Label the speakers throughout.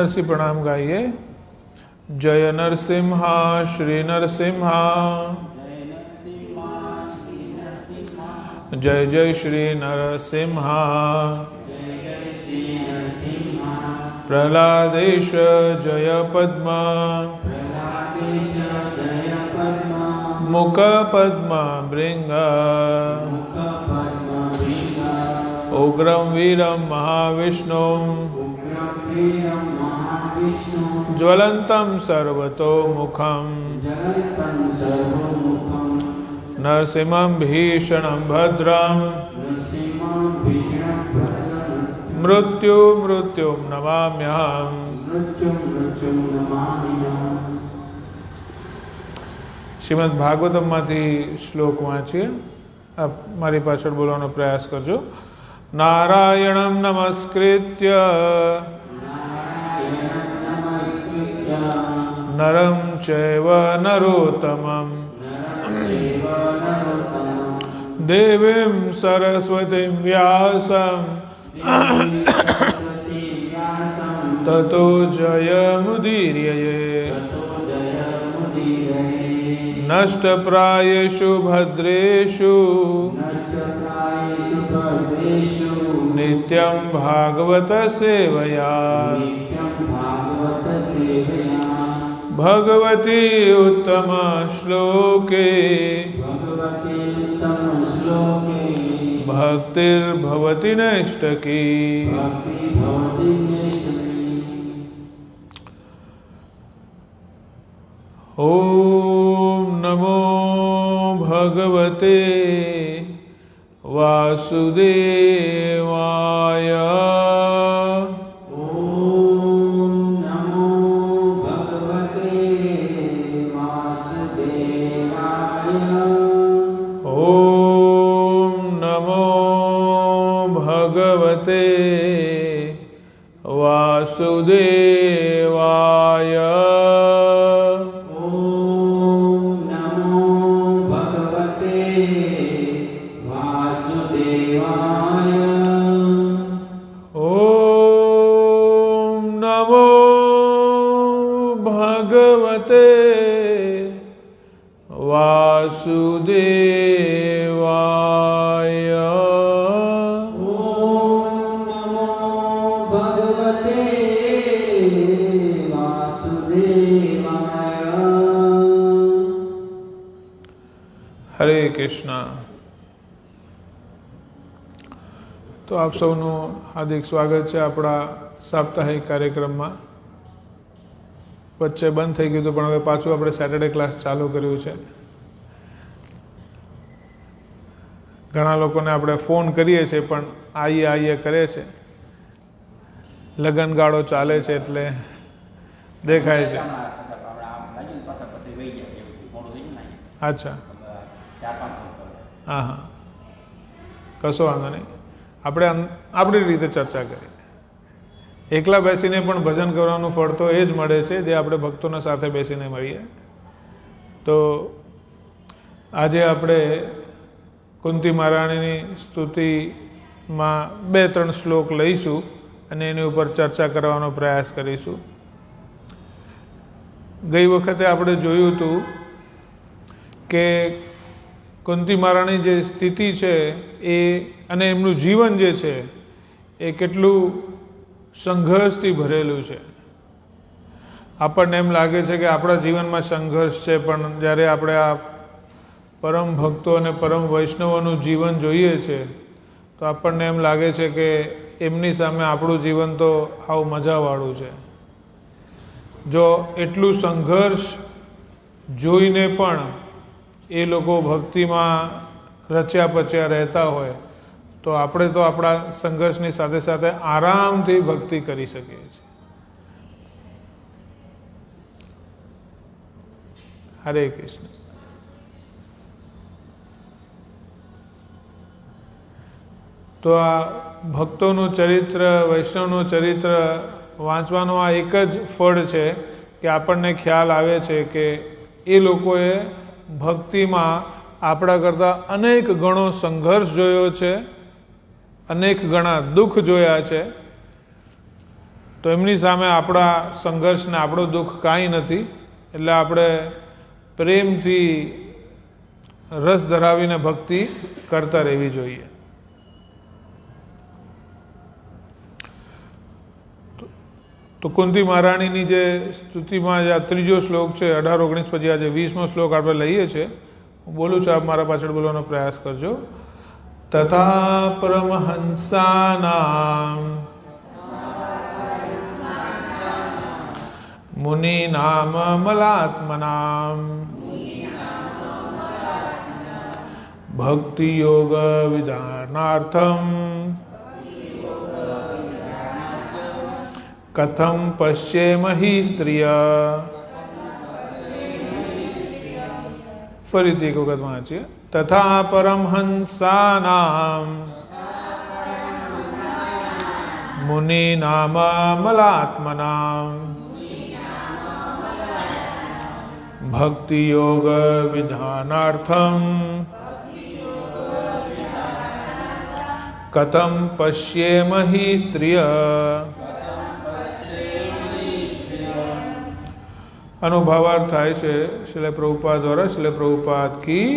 Speaker 1: नरसिंह प्रणाम गाइए। जय नरसिम्हा श्री नरसिम्हा, जय जय श्री नरसिम्हा। प्रहलादेश जय पद्म, मुख पद्म भृंग, उग्रं वीरं महाविष्णु, ज्वलन्तं सर्वतोमुखं, नरसिंहं भीषणं भद्रं, मृत्युं नमाम्यहम्। श्रीमद् भागवतमમાંથી શ્લોક વાંચીએ। આપ મારી પાછળ બોલવાનો પ્રયાસ કરજો। નારાયણં નમસ્કૃત્ય નરં ચૈવ નરોત્તમં દેવીં સરસ્વતીં વ્યાસં તતો જયમુદીરયે। નષ્ટપ્રાયેષુ ભદ્રેષુ નિત્યં ભાગવત સેવયા। भगवती उत्तम श्लोके भक्तिर्भवति नैष्टकी। ओम नमो भगवते वासुदेवाय। वासुदेवाय।
Speaker 2: ओम नमो भगवते वासुदेवाय।
Speaker 1: ओम नमो भगवते वासुदेवाय। हरे कृष्णा। तो आप सबनु हार्दिक स्वागत है अपना साप्ताहिक कार्यक्रम में। वच्चे बंद थई गयुं पण हवे पाछुं आपणे सेटरडे क्लास चालू कर्युं छे। घणा लोकोने आपणे फोन करीए छे पण आईए करे छे। लगनगाळो चाले छे એટલે દેખાય છે। अच्छा, हाँ हाँ, कशो वांधो नहीं। આપણે આપણી રીતે ચર્ચા કરીએ। એકલા બેસીને પણ ભજન કરવાનું ફળ તો એ જ મળે છે જે આપણે ભક્તોના સાથે બેસીને મળીએ। તો આજે આપણે કુંતી મહારાણીની સ્તુતિમાં 2-3 શ્લોક લઈશું અને એની ઉપર ચર્ચા કરવાનો પ્રયાસ કરીશું। ગઈ વખતે આપણે જોયું હતું કે કુંતી મહારાણી જે સ્થિતિ છે એ અને એમનું જીવન જે છે એ કેટલું સંઘર્ષથી ભરેલું છે। આપણને એમ લાગે છે કે આપણા જીવનમાં સંઘર્ષ છે, પણ જ્યારે આપણે આ પરમ ભક્તો અને પરમ વૈષ્ણવોનું જીવન જોઈએ છે તો આપણને એમ લાગે છે કે એમની સામે આપણું જીવન તો હાવ મજાવાળું છે। જો એટલું સંઘર્ષ જોઈને પણ એ લોકો ભક્તિમાં રચ્યા પચ્યા રહેતા હોય તો આપણે તો આપણા સંઘર્ષની સાથે સાથે આરામથી ભક્તિ કરી શકીએ છીએ। હરે કૃષ્ણ। તો આ ભક્તોનું ચરિત્ર, વૈષ્ણવનું ચરિત્ર વાંચવાનું આ એક જ ફળ છે કે આપણને ખ્યાલ આવે છે કે એ લોકોએ ભક્તિમાં આપણા કરતાં અનેક ગણો સંઘર્ષ જોયો છે, અનેક ગણા દુઃખ જોયા છે। તો એમની સામે આપણા સંઘર્ષને આપણો દુઃખ કાંઈ નથી. એટલે આપણે પ્રેમથી રસ ધરાવીને ભક્તિ કરતા રહેવી જોઈએ. તો કુંતી મહારાણીની જે સ્તુતિમાં જે આ ત્રીજો શ્લોક છે 18-19 પછી આજે 20મો શ્લોક આપણે લઈએ છીએ. હું બોલું છું, આપ મારા પાછળ બોલવાનો પ્રયાસ કરજો. તથા પરમહંસાનામ મુનિનામ મલાત્મનામ ભક્તિ યોગ વિધાનાર્થમ કથમ પશ્યેમહિ સ્ત્રિય. ફરીથી એક વખત વાંચીએ. તથા પરમહંસાનામ મુનિનામ મલાત્મનામ ભક્તિ યોગ વિધાનાર્થમ કથમ પશ્યેમહિ સ્ત્રિય. આનો ભાવાર્થ થાય છે શિલ પ્રભુપાદ દ્વારા. શિલ પ્રભુપાદ કી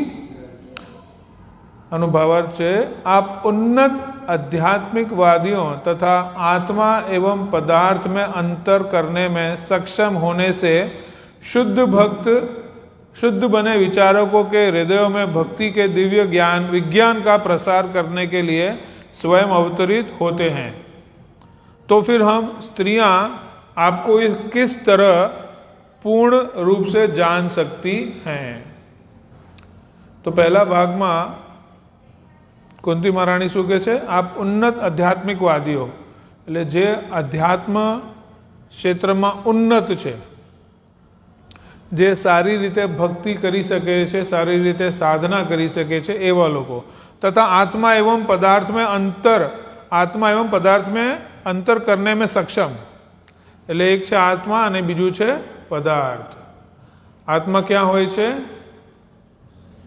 Speaker 1: આનો ભાવાર્થ છે, आप उन्नत आध्यात्मिक वादियों तथा आत्मा एवं पदार्थ में अंतर करने में सक्षम होने से शुद्ध बने विचारकों के हृदयों में भक्ति के दिव्य ज्ञान विज्ञान का प्रसार करने के लिए स्वयं अवतरित होते हैं. तो फिर हम स्त्रियां आपको किस तरह पूर्ण रूप से जान सकती हैं. तो पहला भाग में कुंती महाराणी શું કહે છે? આપ ઉન્નત આધ્યાત્મિકવાદીઓ, એટલે જે અધ્યાત્મ ક્ષેત્રમાં ઉન્નત છે, જે સારી રીતે ભક્તિ કરી શકે છે, સારી રીતે સાધના કરી શકે છે એવા લોકો. તથા આત્મા એवं पदार्थ में अंतर करने में सक्षम, એટલે એક છે આત્મા અને બીજું છે પદાર્થ. આત્મા ક્યાં હોય છે?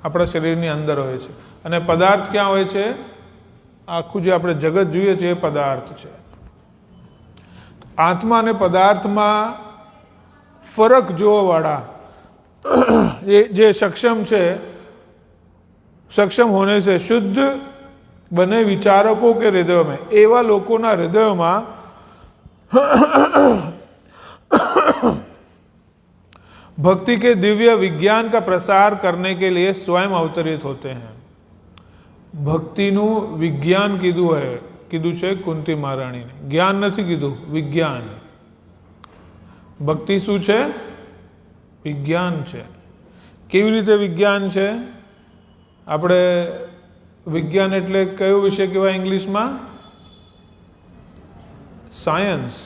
Speaker 1: આપણા શરીરની અંદર હોય છે. અને પદાર્થ ક્યાં હોય છે? આખું જે આપણે જગત જોઈએ છે એ પદાર્થ છે. આત્મા અને પદાર્થમાં ફરક જોવાવાળા જે સક્ષમ છે, સક્ષમ હોने से शुद्ध बने विचारकों के हृदयों में, एवा लोकोना हृदयों भक्ति के दिव्य विज्ञान का प्रसार करने के लिए स्वयं अवतरित होते हैं. ભક્તિનું વિજ્ઞાન કીધું છે કુંતી મહારાણીને, જ્ઞાન નથી કીધું, વિજ્ઞાન. ભક્તિ શું છે? વિજ્ઞાન છે. કેવી રીતે વિજ્ઞાન છે? આપણે વિજ્ઞાન એટલે કયો વિષય કહેવાય ઇંગ્લિશમાં? સાયન્સ.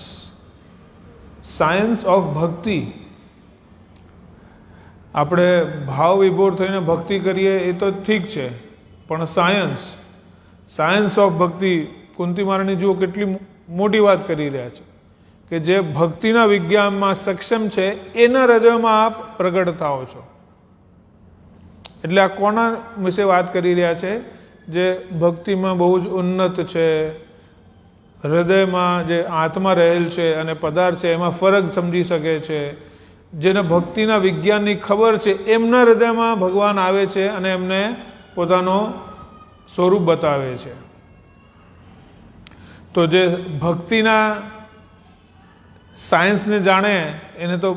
Speaker 1: સાયન્સ ઓફ ભક્તિ. આપણે ભાવ વિભોર થઈને ભક્તિ કરીએ એ તો ઠીક છે, પણ સાયન્સ ઓફ ભક્તિ કુંતી મહારાણી જુઓ કેટલી મોટી વાત કરી રહ્યા છે કે જે ભક્તિના વિજ્ઞાનમાં સક્ષમ છે એના હૃદયમાં આપ પ્રગટ થાઓ છો. એટલે આ કોના વિશે વાત કરી રહ્યા છે? જે ભક્તિમાં બહુ જ ઉન્નત છે, હૃદયમાં જે આત્મા રહેલ છે અને પદાર્થ છે એમાં ફરક સમજી શકે છે, જેને ભક્તિના વિજ્ઞાનની ખબર છે, એમના હૃદયમાં ભગવાન આવે છે અને એમને પોતાનો સ્વરૂપ બતાવે છે. તો જે ભક્તિના સાયન્સને જાણે એને તો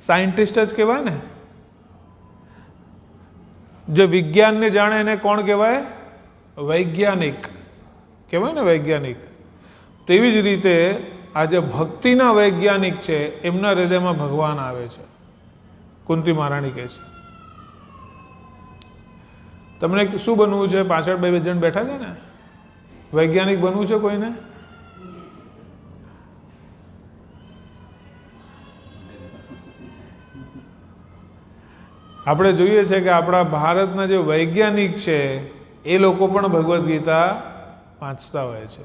Speaker 1: સાયન્ટિસ્ટ જ કહેવાય ને. જે વિજ્ઞાનને જાણે એને કોણ કહેવાય? વૈજ્ઞાનિક કહેવાય ને, વૈજ્ઞાનિક. તેવી જ રીતે આ જે ભક્તિના વૈજ્ઞાનિક છે એમના હૃદયમાં ભગવાન આવે છે, કુંતી મહારાણી કહે છે. તમને શું બનવું છે? પાછળ બે જણ બેઠા છે ને, વૈજ્ઞાનિક બનવું છે કોઈને? આપણે જોઈએ છે કે આપણા ભારતના જે વૈજ્ઞાનિક છે એ લોકો પણ ભગવદ્ ગીતા વાંચતા હોય છે.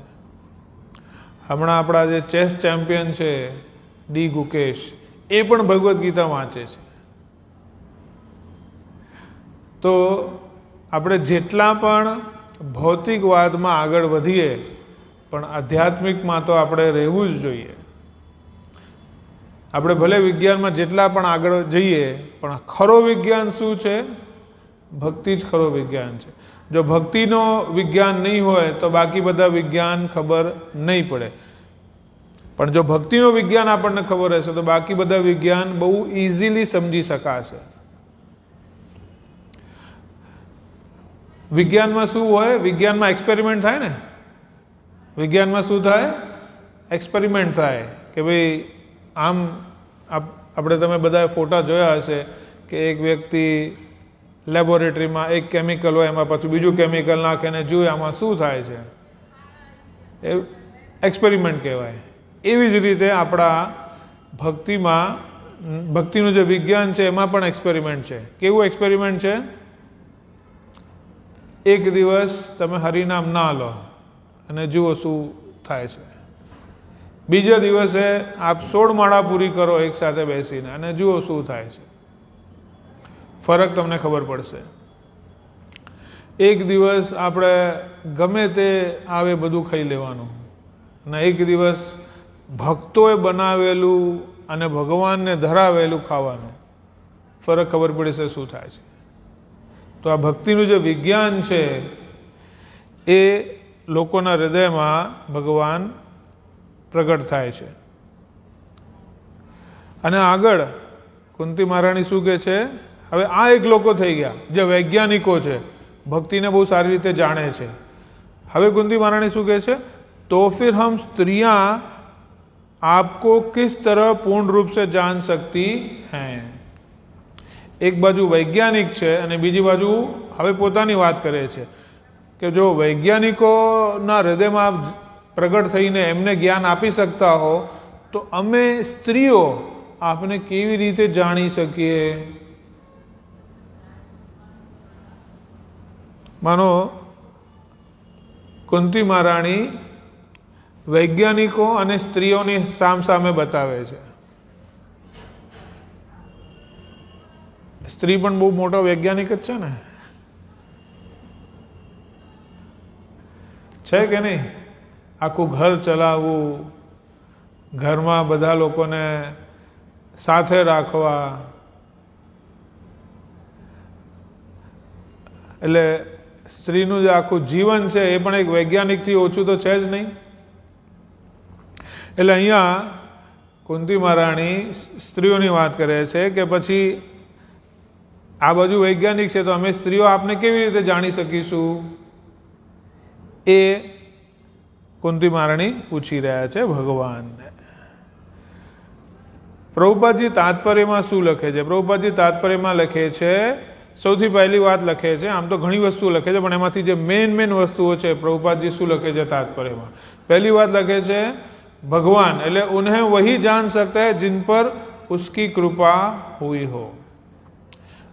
Speaker 1: હમણાં આપણા જે ચેસ ચેમ્પિયન છે ડી ગુકેશ, એ પણ ભગવદ્ ગીતા વાંચે છે. તો આપણે જેટલા પણ ભૌતિકવાદમાં આગળ વધીએ પણ આધ્યાત્મિકમાં તો આપણે રહેવું જ જોઈએ. આપણે ભલે વિજ્ઞાનમાં જેટલા પણ આગળ જઈએ પણ ખરો વિજ્ઞાન શું છે? ભક્તિ જ ખરો વિજ્ઞાન છે. જો ભક્તિનો વિજ્ઞાન નહીં હોય તો બાકી બધા વિજ્ઞાન ખબર નહીં પડે, પણ જો ભક્તિનો વિજ્ઞાન આપણને ખબર હશે તો બાકી બધા વિજ્ઞાન બહુ ઇઝીલી સમજી શકાશે. વિજ્ઞાનમાં શું હોય? વિજ્ઞાનમાં એક્સપેરિમેન્ટ થાય ને. વિજ્ઞાનમાં શું થાય? એક્સપેરિમેન્ટ થાય કે ભાઈ આમ આપણે તમે બધા ફોટા જોયા હશે કે એક વ્યક્તિ લેબોરેટરીમાં એક કેમિકલ હોય, એમાં પાછું બીજું કેમિકલ નાખીને જોઈએ આમાં શું થાય છે. એ એક્સપેરિમેન્ટ કહેવાય. એવી જ રીતે આપણા ભક્તિમાં, ભક્તિનું જે વિજ્ઞાન છે એમાં પણ એક્સપેરિમેન્ટ છે. કેવું એક્સપેરિમેન્ટ છે? એક દિવસ તમે હરિનામ ના લો અને જુઓ શું થાય છે. બીજા દિવસે આપ 16 માળા પૂરી કરો એક સાથે બેસીને અને જુઓ શું થાય છે. ફરક તમને ખબર પડશે. એક દિવસ આપણે ગમે તે આવે બધું ખાઈ લેવાનું અને એક દિવસ ભક્તોએ બનાવેલું અને ભગવાનને ધરાવેલું ખાવાનું. ફરક ખબર પડશે શું થાય છે. તો આ ભક્તિનું જે વિજ્ઞાન છે એ લોકોના હૃદયમાં ભગવાન પ્રગટ થાય છે. અને આગળ કુંતી મહારાણી શું કહે છે? હવે આ એક લોકો થઈ ગયા જે વૈજ્ઞાનિકો છે, ભક્તિને બહુ સારી રીતે જાણે છે. હવે કુંતી મહારાણી શું કહે છે? तो फिर हम स्त्रियां आपको किस तरह पूर्ण रूप से जान सकती हैं. એક બાજુ વૈજ્ઞાનિક છે અને બીજી બાજુ હવે પોતાની વાત કરે છે કે જો વૈજ્ઞાનિકોના હૃદયમાં પ્રગટ થઈને એમને જ્ઞાન આપી શકતા હો તો અમે સ્ત્રીઓ આપને કેવી રીતે જાણી શકીએ. માનો કુંતી મહારાણી વૈજ્ઞાનિકો અને સ્ત્રીઓની સામસામે બતાવે છે. સ્ત્રી પણ બહુ મોટો વૈજ્ઞાનિક જ છે ને, છે કે નહીં? આખું ઘર ચલાવવું, ઘરમાં બધા લોકોને સાથે રાખવા, એટલે સ્ત્રીનું જે આખું જીવન છે એ પણ એક વૈજ્ઞાનિકથી ઓછું તો છે જ નહીં. એટલે અહીંયા કુંતી મહારાણી સ્ત્રીઓની વાત કરે છે કે પછી આ બાજુ વૈજ્ઞાનિક છે તો અમે સ્ત્રીઓ આપને કેવી રીતે જાણી શકીશું એ કુંતી મહારાણી પૂછી રહ્યા છે ભગવાનને. પ્રભુપાદજી તાત્પર્યમાં શું લખે છે? પ્રભુપાદજી તાત્પર્યમાં લખે છે, સૌથી પહેલી વાત લખે છે, આમ તો ઘણી વસ્તુઓ લખે છે પણ એમાંથી જે મેન વસ્તુઓ છે પ્રભુપાદજી શું લખે છે તાત્પર્યમાં? પહેલી વાત લખે છે भगवान એટલે उन्हें वही जान सकता है जिन पर उसकी कृपा हुई हो.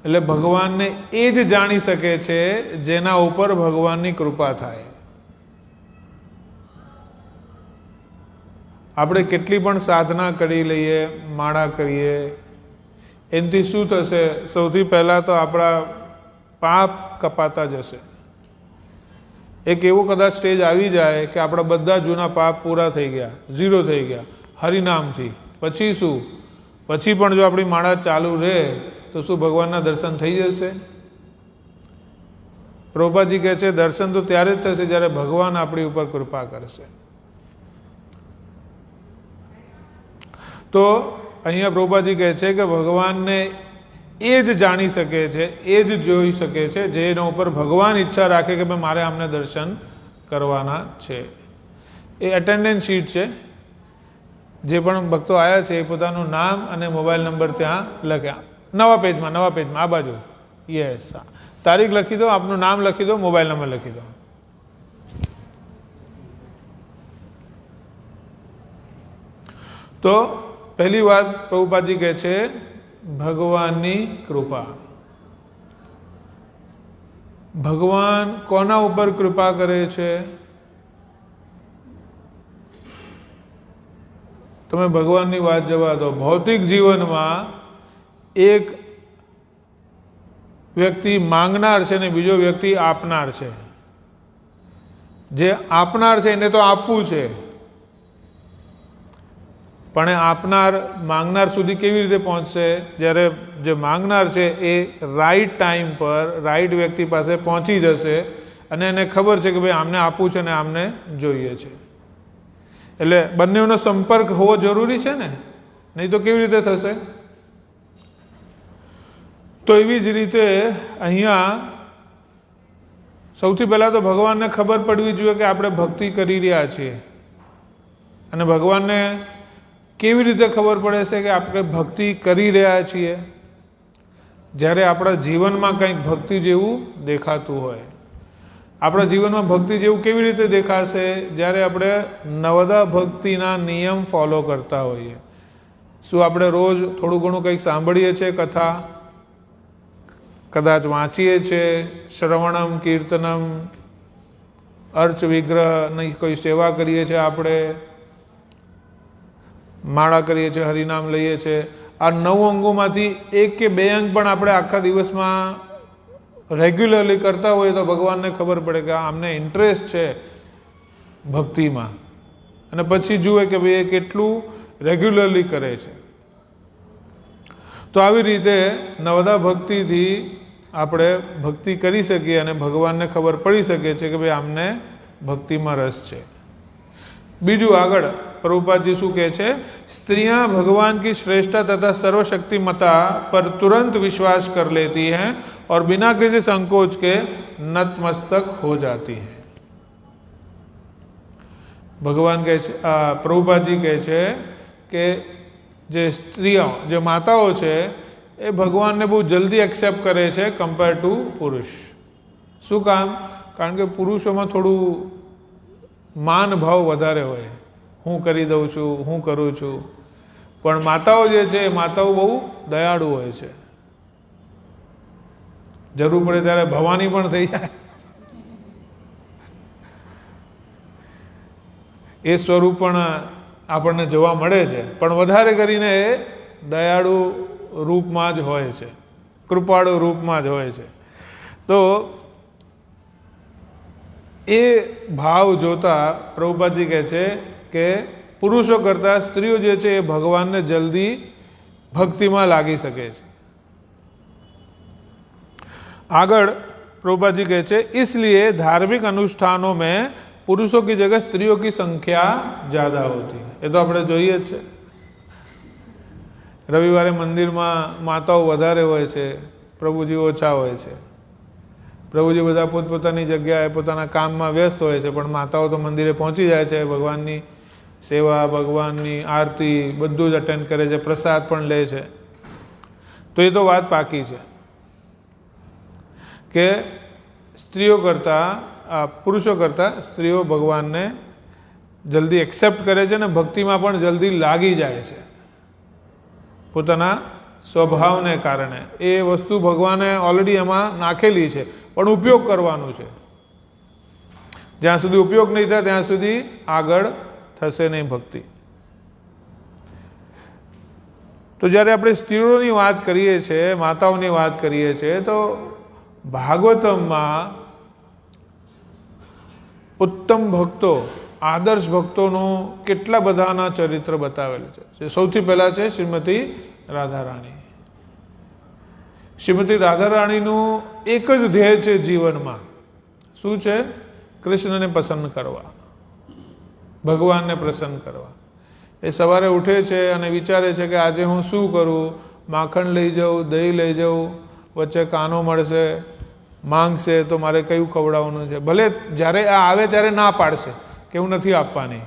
Speaker 1: એટલે ભગવાનને એ જ જાણી શકે છે જેના ઉપર ભગવાનની કૃપા થાય. આપણે કેટલી પણ સાધના કરી લઈએ, માળા કરીએ, એનાથી શું થશે? સૌથી પહેલાં તો આપણા પાપ કપાતા જશે. એક એવો કદાચ સ્ટેજ આવી જાય કે આપણા બધા જૂના પાપ પૂરા થઈ ગયા, ઝીરો થઈ ગયા હરિનામથી. પછી શું? પછી પણ જો આપણી માળા ચાલુ રહે તો શું ભગવાનના દર્શન થઈ જશે? પ્રભુપાદજી કહે છે દર્શન તો ત્યારે જ થશે જ્યારે ભગવાન આપણી ઉપર કૃપા કરશે. તો અહીંયા પ્રભુપાદજી કહે છે કે ભગવાનને એ જ જાણી શકે છે, એ જ જોઈ શકે છે જેના ઉપર ભગવાન ઈચ્છા રાખે કે મારે આમને દર્શન કરવાના છે. એ એટેન્ડન્સ શીટ છે. જે પણ ભક્તો આવ્યા છે એ પોતાનું નામ અને મોબાઈલ નંબર ત્યાં લખ્યા. નવા પેજમાં આ બાજુ. યસ, તારીખ લખી દો, આપનું નામ લખી દો, મોબાઈલ નંબર લખી દો. તો પહેલી વાત પ્રભુપાદજી કહે છે ભગવાનની કૃપા. ભગવાન કોના ઉપર કૃપા કરે છે? તમે ભગવાનની વાત જવા દો. ભૌતિક જીવનમાં એક વ્યક્તિ માંગનાર છે ને બીજો વ્યક્તિ આપનાર છે. જે આપનાર છે એને તો આપવું છે, પણ એ આપનાર માંગનાર સુધી કેવી રીતે પહોંચશે? જ્યારે જે માંગનાર છે એ રાઈટ ટાઈમ પર રાઈટ વ્યક્તિ પાસે પહોંચી જશે અને એને ખબર છે કે ભાઈ આમને આપવું છે ને આમને જોઈએ છે. એટલે બંનેનો સંપર્ક હોવો જરૂરી છે ને, નહીં તો કેવી રીતે થશે? તો એવી જ રીતે અહીંયા સૌથી પહેલાં તો ભગવાનને ખબર પડવી જોઈએ કે આપણે ભક્તિ કરી રહ્યા છીએ. અને ભગવાનને કેવી રીતે ખબર પડે છે કે આપણે ભક્તિ કરી રહ્યા છીએ? જ્યારે આપણા જીવનમાં કંઈક ભક્તિ જેવું દેખાતું હોય. આપણા જીવનમાં ભક્તિ જેવું કેવી રીતે દેખાશે? જ્યારે આપણે નવદા ભક્તિના નિયમ ફોલો કરતા હોઈએ. શું આપણે રોજ થોડું ઘણું કંઈક સાંભળીએ છીએ, કથા કદાચ વાંચીએ છીએ, શ્રવણમ કીર્તનમ અર્ચ વિગ્રહની કોઈ સેવા કરીએ છીએ, આપણે માળા કરીએ છીએ, હરિનામ લઈએ છીએ. આ 9 અંગોમાંથી 1 કે 2 અંગ પણ આપણે આખા દિવસમાં રેગ્યુલરલી કરતા હોઈએ તો ભગવાનને ખબર પડે કે આમને ઇન્ટરેસ્ટ છે ભક્તિમાં. અને પછી જુએ કે ભાઈ એ કેટલું રેગ્યુલરલી કરે છે. તો આવી રીતે નવદા ભક્તિથી આપણે ભક્તિ કરી શકીએ અને ભગવાનને ખબર પડી શકે છે કે ભાઈ આમને ભક્તિમાં રસ છે. બીજું આગળ प्रभुपाद जी शू कहे छे, स्त्रियां भगवान की श्रेष्ठता तथा सर्वशक्तिमता पर तुरंत विश्वास कर लेती हैं और बिना किसी संकोच के नतमस्तक हो जाती हैं. भगवान कहे छे, प्रभुपाद जी कहे छे कि जे स्त्रियों जे माताओं छे ए भगवान ने बहुत जल्दी एक्सेप्ट करे छे कम्पेर टू पुरुष. शू काम? कारण के पुरुषों में थोड़ू मान भाव वधारे होय, हूँ करी दऊं छूं, हूँ करूँ छूं. पण माताओं जे छे माताओं बहु दयाळु होय छे. जरूर पड़े त्यारे भवानी पण थई जाय. ए स्वरूप पण આપણને જોવા મળે છે, પણ વધારે કરીને એ દયાળુ રૂપમાં જ હોય છે, કૃપાળુ રૂપમાં જ હોય છે. તો એ ભાવ જોતા પ્રભુપાદજી કહે છે કે પુરુષો કરતાં સ્ત્રીઓ જે છે એ ભગવાનને જલ્દી ભક્તિમાં લાગી શકે છે. આગળ प्रभुपाद जी कहे छे, इसलिए धार्मिक अनुष्ठानों में पुरुषों की जगह स्त्रियों की संख्या ज्यादा होती है. ये तो આપણે જોઈએ જ છે. રવિવારે મંદિરમાં માતાઓ વધારે હોય છે, પ્રભુજી ઓછા હોય છે. પ્રભુજી બધા પોતપોતાની જગ્યાએ પોતાના કામમાં વ્યસ્ત હોય છે, પણ માતાઓ તો મંદિરે પહોંચી જાય છે, ભગવાનની સેવા, ભગવાનની આરતી બધું જ અટેન્ડ કરે છે, પ્રસાદ પણ લે છે. તો એ તો વાત પાકી છે કે સ્ત્રીઓ કરતાં પુરુષો કરતાં સ્ત્રીઓ ભગવાનને જલ્દી એક્સેપ્ટ કરે છે અને ભક્તિમાં પણ જલ્દી લાગી જાય છે પોતાના સ્વભાવને કારણે. એ વસ્તુ ભગવાને ઓલરેડી એમાં નાખેલી છે, પણ ઉપયોગ કરવાનો છે. જ્યાં સુધી ઉપયોગ નહીં થાય ત્યાં સુધી આગળ થશે નહીં ભક્તિ. તો જ્યારે આપણે સ્ત્રીઓની વાત કરીએ છીએ, માતાઓની વાત કરીએ છીએ, તો ભાગવતમમાં ઉત્તમ ભક્તો, આદર્શ ભક્તોનું કેટલા બધાના ચરિત્ર બતાવેલ છે. સૌથી પહેલા છે શ્રીમતી રાધારાણી. શ્રીમતી રાધારાણીનું એક જ ધ્યેય છે જીવનમાં. શું છે? કૃષ્ણને પસંદ કરવા, ભગવાનને પ્રસન્ન કરવા. એ સવારે ઉઠે છે અને વિચારે છે કે આજે હું શું કરું, માખણ લઈ જાઉં, દહીં લઈ જાઉં, વચ્ચે કાનો મળશે, માંગશે તો મારે કયું ખવડાવવાનું છે. ભલે જ્યારે આ આવે ત્યારે ના પાડશે કે હું નથી આપવાની,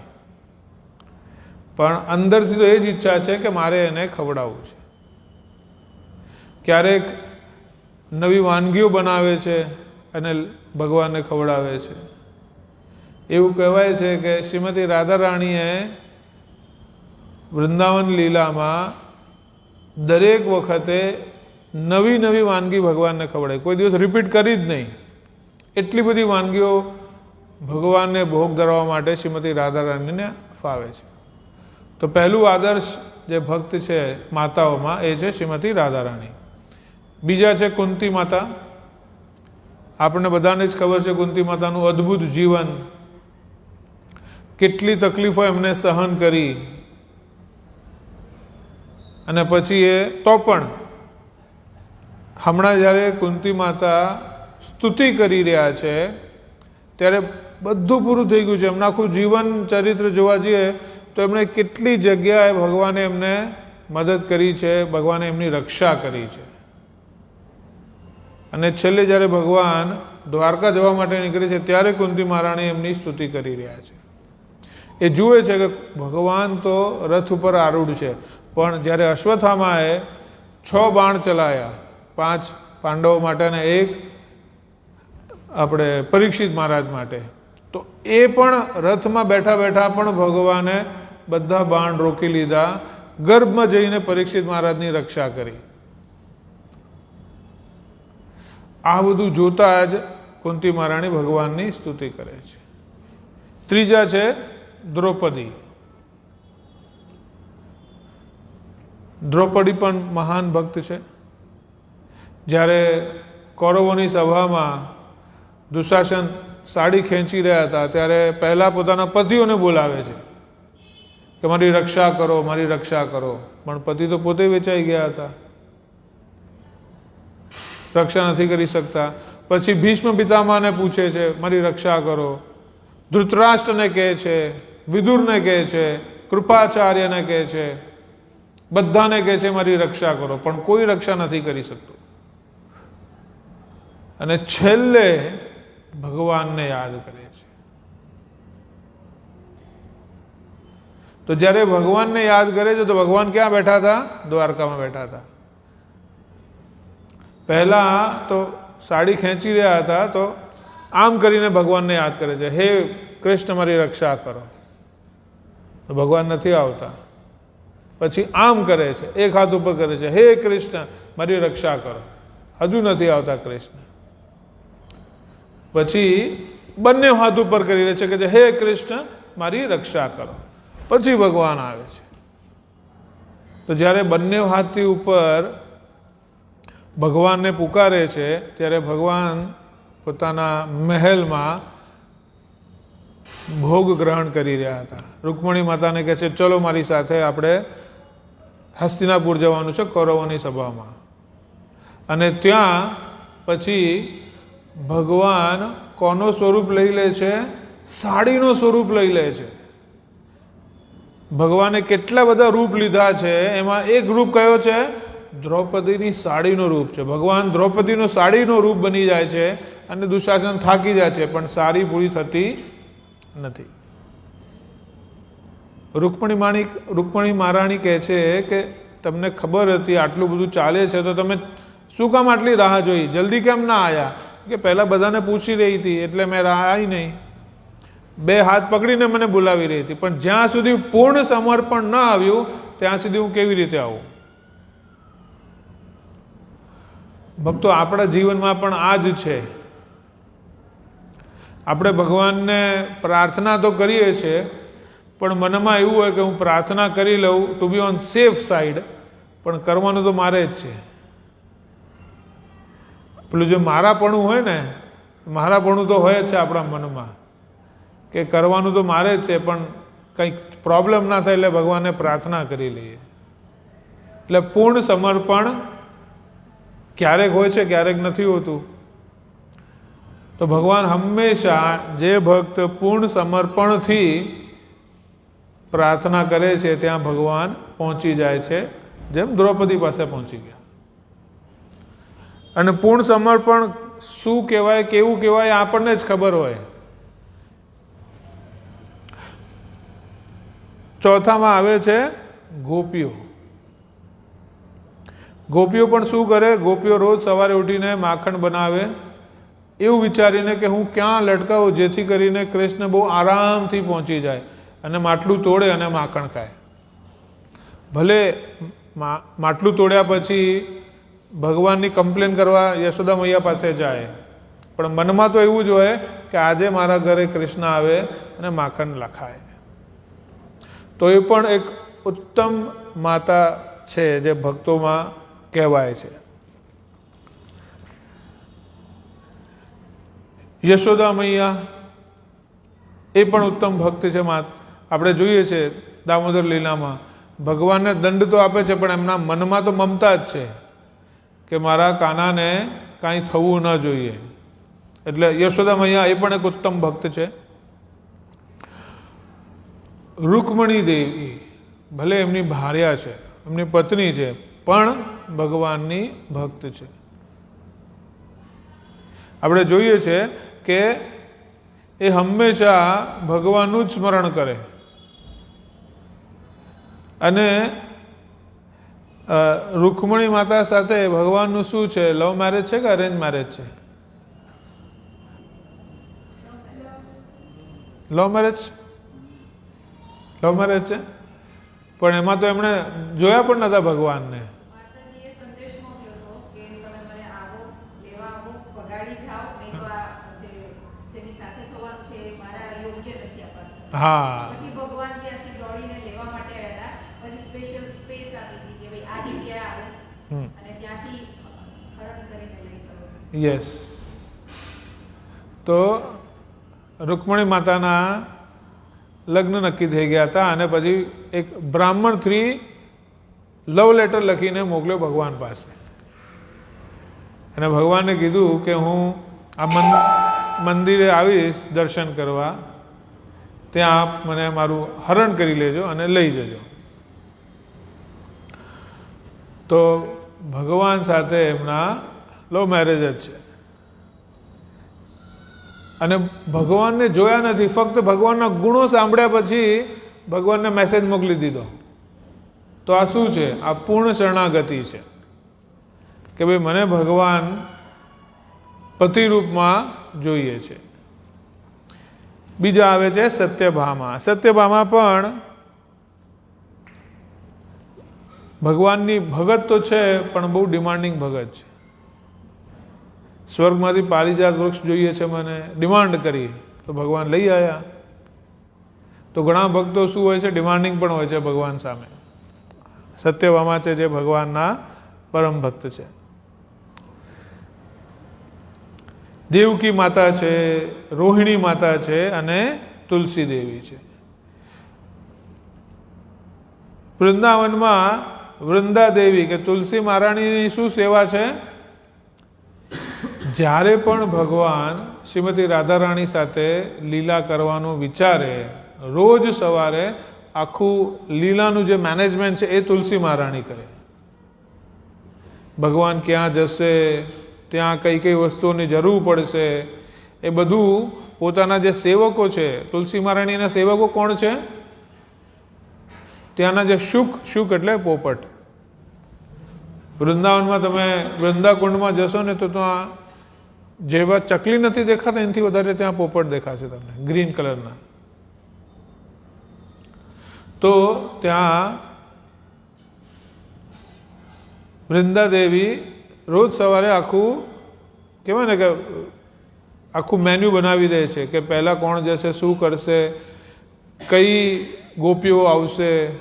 Speaker 1: પણ અંદરથી તો એ જ ઈચ્છા છે કે મારે એને ખવડાવવું છે. ક્યારેક નવી વાનગીઓ બનાવે છે અને ભગવાનને ખવડાવે છે. એવું કહેવાય છે કે શ્રીમતી રાધારાણીએ વૃંદાવન લીલામાં દરેક વખતે નવી નવી વાનગી ભગવાનને ખવડાવી, કોઈ દિવસ રિપીટ કરી જ નહીં. એટલી બધી વાનગીઓ ભગવાનને ભોગ ધરવા માટે શ્રીમતી રાધારાણીને ફાવે છે. તો પહેલું આદર્શ જે ભક્ત છે માતાઓમાં એ છે શ્રીમતી રાધારાણી. બીજા છે કુંતી માતા. આપણને બધાને જ ખબર છે કુંતી માતાનું અદ્ભુત જીવન, કેટલી તકલીફો એમને સહન કરી અને પછી એ તો પણ હમણાં જ્યારે કુંતી માતા સ્તુતિ કરી રહ્યા છે ત્યારે બધું પૂરું થઈ ગયું છે. એમના આખું જીવન ચરિત્ર જોવા જઈએ તો એમણે કેટલી જગ્યાએ ભગવાને એમને મદદ કરી છે, ભગવાને એમની રક્ષા કરી છે. અને છેલ્લે જ્યારે ભગવાન દ્વારકા જવા માટે નીકળે છે ત્યારે કુંતી મહારાણી એમની સ્તુતિ કરી રહ્યા છે. એ જુએ છે કે ભગવાન તો રથ ઉપર આરૂઢ છે, પણ જ્યારે અશ્વત્થામાએ 6 બાણ ચલાયા, 5 પાંડવો માટે અને 1 આપણે પરીક્ષિત મહારાજ માટે, તો એ પણ રથમાં બેઠા બેઠા પણ ભગવાને બધા બાણ રોકી લીધા, ગર્ભમાં જઈને પરીક્ષિત મહારાજની રક્ષા કરી. આ બધું જોતા જ કુંતી મહારાણી ભગવાનની સ્તુતિ કરે છે. ત્રીજા છે દ્રૌપદી. દ્રૌપદી પણ મહાન ભક્ત છે. જ્યારે કૌરવોની સભામાં દુશાસન સાડી ખેંચી રહ્યા હતા ત્યારે પહેલા પોતાના પતિઓને બોલાવે છે કે મારી રક્ષા કરો, મારી રક્ષા કરો, પણ પતિ તો પોતે વેચાઈ ગયા હતા, રક્ષા નથી કરી શકતા. પછી ભીષ્મ પિતામહને પૂછે છે મારી રક્ષા કરો, ધૃતરાષ્ટ્રને કહે છે, વિદુરને કહે છે, કૃપાચાર્યને કહે છે, બધાને કહે છે મારી રક્ષા કરો, પણ કોઈ રક્ષા નથી કરી શકતું. અને છેલ્લે ભગવાનને યાદ કરે છે. તો જ્યારે ભગવાનને યાદ કરે છે તો ભગવાન ક્યાં બેઠા હતા? દ્વારકામાં બેઠા હતા. પહેલા તો સાડી ખેંચી રહ્યા હતા તો આમ કરીને ભગવાનને યાદ કરે છે, હે કૃષ્ણ મારી રક્ષા કરો, તો ભગવાન નથી આવતા. પછી આમ કરે છે, એક હાથ ઉપર કરે છે, હે કૃષ્ણ મારી રક્ષા કરો, હજુ નથી આવતા કૃષ્ણ. પછી બંને હાથ ઉપર કરી રહે છે કે હે કૃષ્ણ મારી રક્ષા કરો, પછી ભગવાન આવે છે. તો જ્યારે બંને હાથથી ઉપર ભગવાનને પુકારે છે ત્યારે ભગવાન પોતાના મહેલમાં ભોગ ગ્રહણ કરી રહ્યા હતા. રૂકમણી માતાને કહે છે ચલો મારી સાથે આપણે હસ્તિનાપુર જવાનું છે કૌરવોની સભામાં. અને ત્યાં પછી ભગવાન કોનો સ્વરૂપ લઈ લે છે? સાડીનો સ્વરૂપ લઈ લે છે. ભગવાને કેટલા બધા રૂપ લીધા છે, એમાં એક રૂપ કયો છે? દ્રૌપદીની સાડીનો રૂપ છે. ભગવાન દ્રૌપદીનો સાડીનો રૂપ બની જાય છે અને દુશાસન થાકી જાય છે, પણ સાડી પૂરી થતી નથી. રૂકમણી મહારાણી કહે છે કે તમને ખબર હતી આટલું બધું ચાલે છે તો તમે શું કામ આટલી રાહ જોઈ, જલ્દી કેમ ના આવ્યા? કે પહેલાં બધાને પૂછી રહી હતી એટલે મેં રાહ આવી નહીં, 2 હાથ પકડીને મને બોલાવી રહી હતી, પણ જ્યાં સુધી પૂર્ણ સમર્પણ ન આવ્યું ત્યાં સુધી હું કેવી રીતે આવું? ભક્તો, આપણા જીવનમાં પણ આ જ છે. આપણે ભગવાનને પ્રાર્થના તો કરીએ છીએ, પણ મનમાં એવું હોય કે હું પ્રાર્થના કરી લઉં to be on safe side, પણ કરવાનું તો મારે જ છે. પેલું જે મારાપણું હોય ને, મારાપણું તો હોય જ છે આપણા મનમાં કે કરવાનું તો મારે જ છે, પણ કંઈક પ્રોબ્લેમ ના થાય એટલે ભગવાનને પ્રાર્થના કરી લઈએ. એટલે પૂર્ણ સમર્પણ ક્યારેક હોય છે, ક્યારેક નથી હોતું. તો ભગવાન હંમેશા જે ભક્ત પૂર્ણ સમર્પણથી પ્રાર્થના કરે છે ત્યાં ભગવાન પહોંચી જાય છે, જેમ દ્રૌપદી પાસે પહોંચી ગયા. અને પૂર્ણ સમર્પણ શું કહેવાય, કેવું કહેવાય, આપણને જ ખબર હોય. ચોથામાં આવે છે ગોપીઓ. ગોપીઓ પણ શું કરે? ગોપીઓ રોજ સવારે ઉઠીને માખણ બનાવે, એવું વિચારીને કે હું ક્યાં લટકાવું જેથી કરીને કૃષ્ણ બહુ આરામથી પહોંચી જાય અને માટલું તોડે અને માખણ ખાય. ભલે માટલું તોડ્યા પછી ભગવાનની કમ્પ્લેન કરવા યશોદા મૈયા પાસે જાય, પણ મનમાં તો એવું જ હોય કે આજે મારા ઘરે કૃષ્ણ આવે અને માખણ લખાય. તો એ પણ એક ઉત્તમ માતા છે જે ભક્તોમાં કહેવાય છે. યશોદા મૈયા એ પણ ઉત્તમ ભક્ત છે. આપણે જોઈએ છે દામોદર લીલામાં ભગવાનને દંડ તો આપે છે, પણ એમના મનમાં તો મમતા જ છે કે મારા કાનાને કાંઈ થવું ન જોઈએ. એટલે યશોદા મૈયા એ પણ એક ઉત્તમ ભક્ત છે. રૂકમણી દેવી ભલે એમની ભાર્યા છે, એમની પત્ની છે, પણ ભગવાનની ભક્ત છે. આપણે જોઈએ છે કે એ હંમેશા ભગવાનનું જ સ્મરણ કરે. અને રૂકમણી માતા સાથે ભગવાનનું શું છે? લવ મેરેજ છે કે અરેન્જ મેરેજ છે? લવ મેરેજ છે. પણ એમાં તો એમણે જોયા પણ નતા ભગવાનને.
Speaker 3: માતાજીએ સંદેશ મોકલ્યો હતો કે તમે મને આવો, લેવા આવો, પગાડી જાઓ, નહીં તો આ જેની સાથે થવાનું છે એ મારા યોગ્ય નથી આપવાનું.
Speaker 1: હા,
Speaker 3: પછી ભગવાન ત્યાંથી દોડીને લેવા માટે આવ્યા. પછી સ્પેશિયલ સ્પેસ આપી હતી કે ભાઈ આ જગ્યાએ આવો અને ત્યાંથી હરણ કરીને લઈ જાઓ.
Speaker 1: યસ. તો રૂકમણી માતાના લગ્ન નક્કી થઈ ગયા હતા અને પછી એક બ્રાહ્મણથી લવ લેટર લખીને મોકલ્યો ભગવાન પાસે. અને ભગવાને કીધું કે હું આ મંદિરે આવીશ દર્શન કરવા, ત્યાં આપ મને મારું હરણ કરી લેજો અને લઈ જજો. તો ભગવાન સાથે એમના લવ મેરેજ જ છે. અને ભગવાનને જોયા નથી, ફક્ત ભગવાનના ગુણો સાંભળ્યા પછી ભગવાનને મેસેજ મોકલી દીધો. તો આ શું છે? આ પૂર્ણ શરણાગતિ છે કે ભાઈ મને ભગવાન પતિ રૂપમાં જોઈએ છે. બીજા આવે છે સત્યભામા. સત્યભામા પણ ભગવાનની ભગત તો છે, પણ બહુ ડિમાન્ડિંગ ભગત છે. સ્વર્ગમાંથી પારિજાત વૃક્ષ જોઈએ છે મને, ડિમાન્ડ કરી તો ભગવાન લઈ આવ્યા. તો ઘણા ભક્તો શું હોય છે? ડિમાન્ડિંગ પણ હોય છે ભગવાન સામે. સત્યભામા છે જે ભગવાનના પરમ ભક્ત છે. દેવકી માતા છે, રોહિણી માતા છે અને તુલસી દેવી છે. વૃંદાવનમાં વૃંદા દેવી કે તુલસી મહારાણીની શું સેવા છે? જ્યારે પણ ભગવાન શ્રીમતી રાધારાણી સાથે લીલા કરવાનું વિચારે, રોજ સવારે આખું લીલાનું જે મેનેજમેન્ટ છે એ તુલસી મહારાણી કરે. ભગવાન ક્યાં જશે, ત્યાં કઈ કઈ વસ્તુઓની જરૂર પડશે, એ બધું પોતાના જે સેવકો છે, તુલસી મહારાણીના સેવકો કોણ છે? ત્યાંના જે શુક એટલે પોપટ. વૃંદાવનમાં તમે વૃંદાકુંડમાં જશો ને તો ત્યાં જેવા ચકલી નથી દેખાતા એનાથી વધારે ત્યાં પોપટ દેખાશે તમને, ગ્રીન કલરના. તો ત્યાં વૃંદા દેવી રોજ સવારે આખું કહેવાય ને કે આખું મેન્યુ બનાવી દે છે કે પહેલાં કોણ જશે, શું કરશે, કઈ ગોપીઓ આવશે,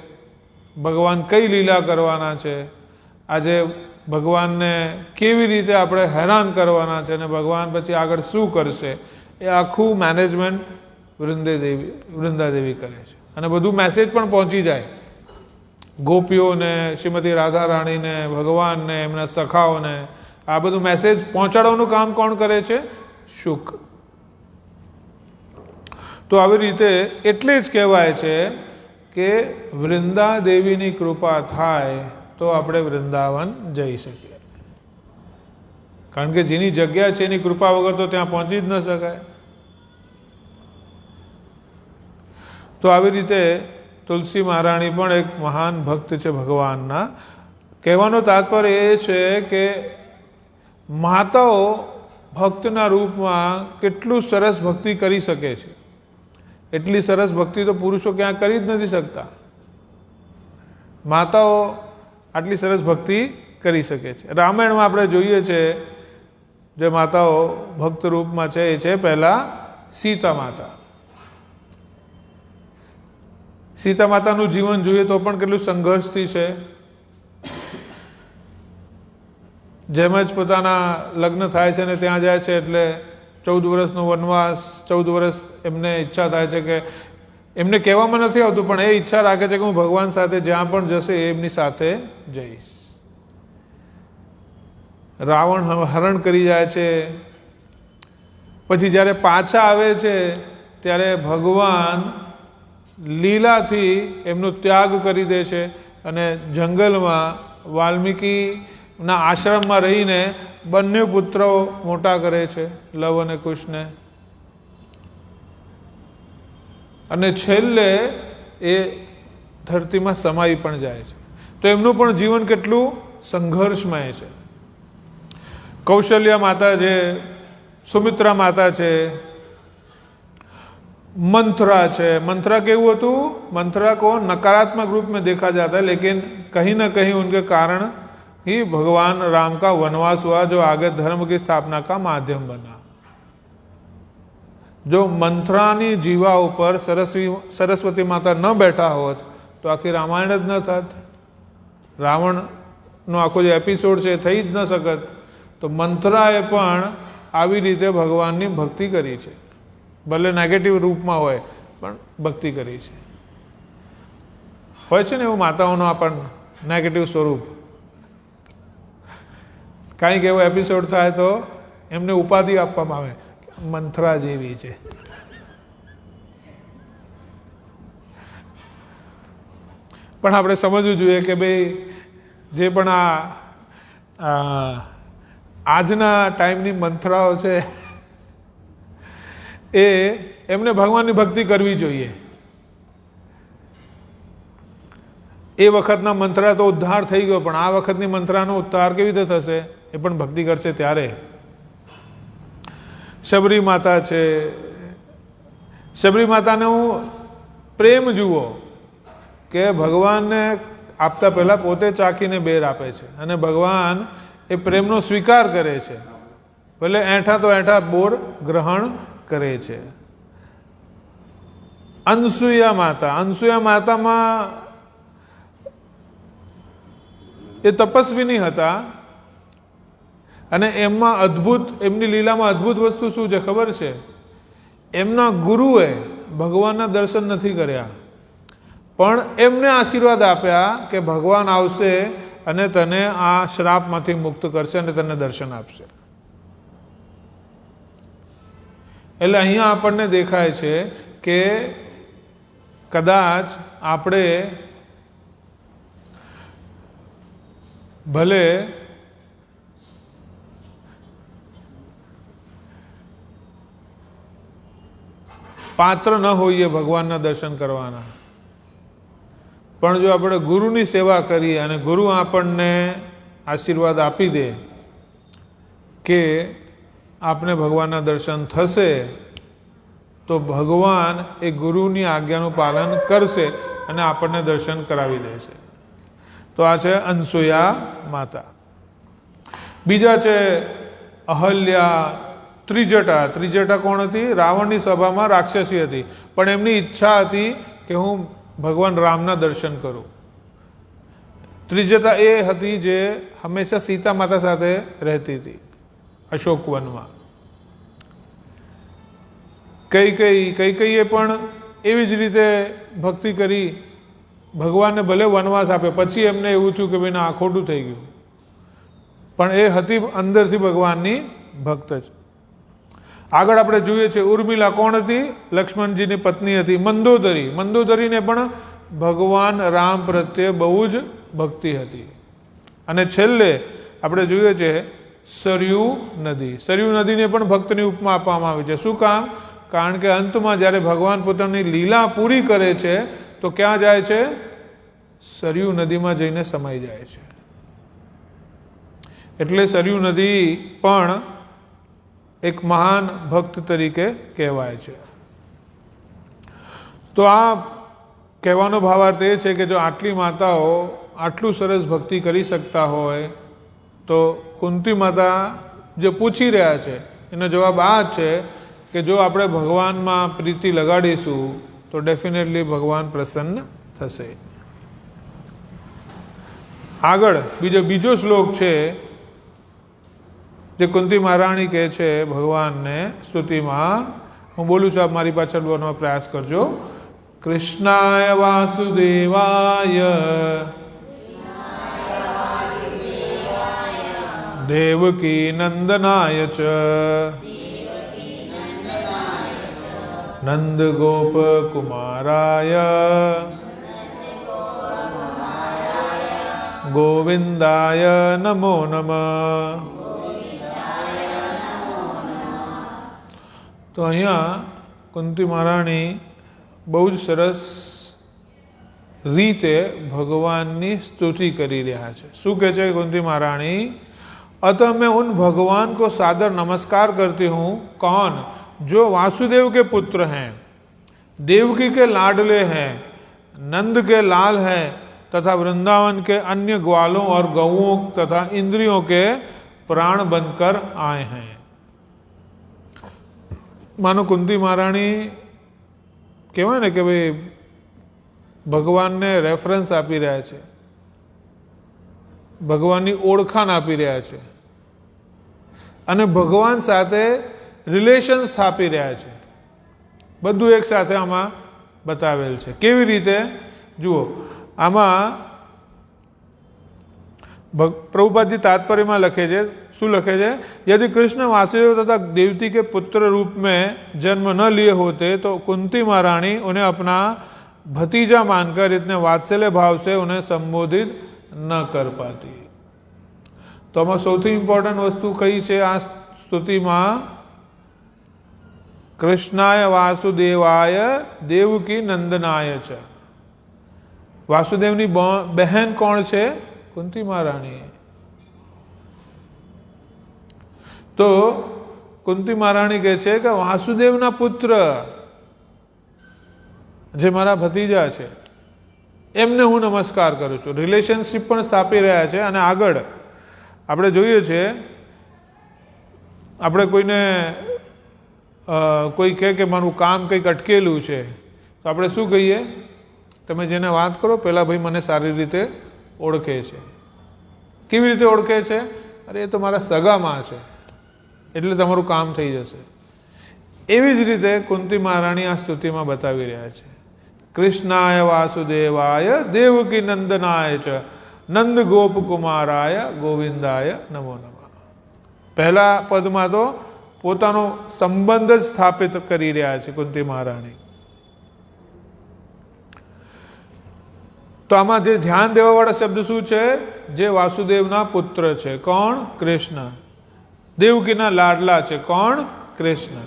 Speaker 1: ભગવાન કઈ લીલા કરવાના છે, આજે ભગવાનને કેવી રીતે આપણે હેરાન કરવાના છે અને ભગવાન પછી આગળ શું કરશે, એ આખું મેનેજમેન્ટ વૃંદા દેવી કરે છે. અને બધું મેસેજ પણ પહોંચી જાય ગોપીઓને, શ્રીમતી રાધા રાણીને, ભગવાનને, એમના સખાઓને. આ બધું મેસેજ પહોંચાડવાનું કામ કોણ કરે છે? શુક. તો આવી રીતે એટલે જ કહેવાય છે કે વૃંદા દેવીની કૃપા થાય તો આપણે વૃંદાવન જઈ શકીએ. કારણ કે જેની જગ્યા છે એની કૃપા વગર તો ત્યાં પહોંચી જ ન શકાય. તો આવી રીતે તુલસી મહારાણી પણ એક મહાન ભક્ત છે ભગવાનના. કહેવાનો તાત્પર્ય એ છે કે માતાઓ ભક્તના રૂપમાં કેટલું સરસ ભક્તિ કરી શકે છે. એટલી સરસ ભક્તિ તો પુરુષો ક્યાં કરી જ નથી શકતા. માતાઓ આટલી સરસ ભક્તિ કરી શકે છે. રામાયણમાં આપણે જોઈએ છે જે માતાઓ ભક્ત રૂપમાં છે એ છે પહેલા સીતા માતા. સીતા માતાનું જીવન જોઈએ તો પણ કેટલું સંઘર્ષથી છે. જેમ જ પોતાના લગ્ન થાય છે ને ત્યાં જાય છે એટલે 14 વર્ષનો વનવાસ, 14 વર્ષ એમને ઈચ્છા થાય છે કે એમને કહેવામાં નથી આવતું, પણ એ ઈચ્છા રાખે છે કે હું ભગવાન સાથે જ્યાં પણ જશે એમની સાથે જઈશ. રાવણ હરણ કરી જાય છે. પછી જ્યારે પાછા આવે છે ત્યારે ભગવાન લીલાથી એમનો ત્યાગ કરી દે છે અને જંગલમાં વાલ્મીકીના આશ્રમમાં રહીને બંને પુત્રો મોટા કરે છે, લવ અને કુશને. અને છેલ્લે એ ધરતીમાં સમાઈ પણ જાય છે. તો એમનું પણ જીવન કેટલું સંઘર્ષમય છે. कौशल्या माता છે, सुमित्रा माता છે, मंथरा છે. मंथरा केवु हतुं? मंथरा को नकारात्मक रूप में देखा जाता है, लेकिन कहीं ना कहीं उनके कारण ही भगवान राम का वनवास हुआ, जो आगे धर्म की स्थापना का माध्यम बना. जो मंथरानी जीवा ऊपर सरस्वती माता न बैठा होत तो आखी रामायण ज न थात. रावणનો આખો જે એપિસોડ છે થઈ જ ન શકત. તો મંથરાએ પણ આવી રીતે ભગવાનની ભક્તિ કરી છે, ભલે નેગેટિવ રૂપમાં હોય પણ ભક્તિ કરી છે. હોય છે ને એવું માતાઓનો આ પણ નેગેટિવ સ્વરૂપ. કાંઈક એવો એપિસોડ થાય તો એમને ઉપાધિ આપવામાં આવે, મંથરા જેવી છે. પણ આપણે સમજવું જોઈએ કે ભાઈ જે પણ આજના ટાઈમની મંથરાઓ છે એ એમને ભગવાનની ભક્તિ કરવી જોઈએ. એ વખતના મંથરા તો ઉદ્ધાર થઈ ગયો, પણ આ વખતની મંથરાનો ઉદ્ધાર કેવી રીતે થશે? એ પણ ભક્તિ કરશે ત્યારે. શબરી માતા છે. શબરી માતાનું પ્રેમ જુઓ કે ભગવાનને આપતા પહેલાં પોતે ચાખીને બેર આપે છે અને ભગવાન એ પ્રેમનો સ્વીકાર કરે છે. ભલે એઠા તો એઠા બોર ગ્રહણ કરે છે. અનસુયા માતામાં એ તપસ્વીની હતા અને એમમાં અદ્ભુત, એમની લીલામાં અદ્ભુત વસ્તુ શું છે ખબર છે? એમના ગુરુએ ભગવાનના દર્શન નથી કર્યા, પણ એમને આશીર્વાદ આપ્યા કે ભગવાન આવશે અને તને આ શ્રાપમાંથી મુક્ત કરશે અને તને દર્શન આપશે. એટલે અહીંયા આપણને દેખાય છે કે કદાચ આપણે ભલે પાત્ર ન હોઈએ ભગવાનના દર્શન કરવાના, પણ જો આપણે ગુરુની સેવા કરીએ અને ગુરુ આપણને આશીર્વાદ આપી દે કે આપને ભગવાનના દર્શન થશે, તો ભગવાન એ ગુરુની આજ્ઞાનું પાલન કરશે અને આપણને દર્શન કરાવી દેશે. તો આ છે અનસુયા માતા. બીજા છે અહલ્યા, ત્રિજટા. ત્રિજટા કોણ હતી? રાવણની સભામાં રાક્ષસી હતી, પણ એમની ઈચ્છા હતી કે હું ભગવાન રામના દર્શન કરું. ત્રિજટા એ હતી જે હંમેશા સીતા માતા સાથે રહેતી હતી અશોકવનમાં. કૈકેયીએ પણ એવી જ રીતે ભક્તિ કરી. ભગવાનને ભલે વનવાસ આપે, પછી એમને એવું થયું કે ભાઈ ના, આ ખોટું થઈ ગયું, પણ એ હતી અંદરથી ભગવાનની ભક્ત જ. આગળ આપણે જોઈએ છે ઉર્મિલા કોણ હતી? લક્ષ્મણજીની પત્ની હતી. મંદોદરીને પણ ભગવાન રામ પ્રત્યે બહુ જ ભક્તિ હતી. અને છેલ્લે આપણે જોઈએ છે સરયુ નદી. સરયુ નદીને પણ ભક્તની ઉપમા આપવામાં આવી છે. શું કામ? કારણ કે અંતમાં જ્યારે ભગવાન પોતાની લીલા પૂરી કરે છે તો ક્યાં જાય છે? સરયુ નદીમાં જઈને સમાઈ જાય છે. એટલે સરયુ નદી પણ એક મહાન ભક્ત તરીકે કહેવાય છે. તો આ કહેવાનો ભાવાર્થ એ છે કે જો આટલી માતાઓ આટલું સરસ ભક્તિ કરી શકતા હોય તો કુંતી માતા જે પૂછી રહ્યા છે એનો જવાબ આ છે કે જો આપણે ભગવાનમાં પ્રીતિ લગાડીશું તો ડેફિનેટલી ભગવાન પ્રસન્ન થશે. આગળ બીજો શ્લોક છે જે કુંતી મહારાણી કહે છે ભગવાનને સ્તુતિમાં. હું બોલું છું, આપ મારી પાછળ બોલવાનો પ્રયાસ કરજો. કૃષ્ણાય વાસુદેવાય દેવકી નંદનાય ચ નંદ ગોપ કુમારાય ગોવિંદાય નમો નમઃ. તો અહીંયા કુંતી મહારાણી બહુ જ સરસ રીતે ભગવાનની સ્તુતિ કરી રહ્યા છે. શું કહે છે કુંતી મહારાણી? अतः मैं उन भगवान को सादर नमस्कार करती हूँ कौन जो वासुदेव के पुत्र हैं, देवकी के लाडले हैं, नंद के लाल हैं तथा वृंदावन के अन्य ग्वालों और गौओं तथा इंद्रियों के प्राण बनकर आए हैं. मानो कुंती महाराणी कहेवाय ने कि भाई भगवान ने रेफरन्स आपी रह्या छे, भगवाननी ओळखाण आपी रह्या छे અને ભગવાન સાથે રિલેશન સ્થાપી રહ્યા છે. બધું એક સાથે આમાં બતાવેલ છે. કેવી રીતે જુઓ, આમાં प्रभुपाद जी तात्पर्य में लखे छे, शू लखे छे? यदि कृष्ण वासुदेव तथा देवती के पुत्र रूप में जन्म न लिए होते तो कुंती महारानी उन्हें अपना भतीजा मानकर इतने वात्सल्य भाव से उन्हें संबोधित न कर पाती. तो आम सौथी इम्पोर्टंट वस्तु कई है आ स्तुति में? कृष्णाय वासुदेवाय देवकी नंदनाय च. वासुदेवनी बहन कौन है? कुंती महारानी. तो कुंती महारानी कहे छे कि वासुदेवना पुत्र जे मारा भतीजा छे एमने हूँ नमस्कार करूँ छूँ. रिलेशनशिप पण स्थापी रह्या छे. अने आगळ आपणे जोईए छे, आपणे कोईने कोई कहे कि मारू काम कंईक अटकेलू छे तो आपणे शुं कहीए? तमे जेने वात करो पहेला भाई मने सारी रीते ओळखे छे. केवी रीते ओळखे छे? अरे ए तो मारा सगामां छे એટલે તમારું કામ થઈ જશે. એવી જ રીતે કુંતી મહારાણી આ સ્તુતિમાં બતાવી રહ્યા છે. કૃષ્ણાય વાસુદેવાય દેવકી નંદનાય ચ નંદ ગોપ કુમારાય ગોવિંદાય નમો નમઃ. પહેલા પદમાં તો પોતાનો સંબંધ જ સ્થાપિત કરી રહ્યા છે કુંતી મહારાણી. તો આમાં જે ધ્યાન દેવાવાળા શબ્દ શું છે? જે વાસુદેવના પુત્ર છે. કોણ? કૃષ્ણ. દેવકીના લાડલા છે. કોણ? કૃષ્ણ.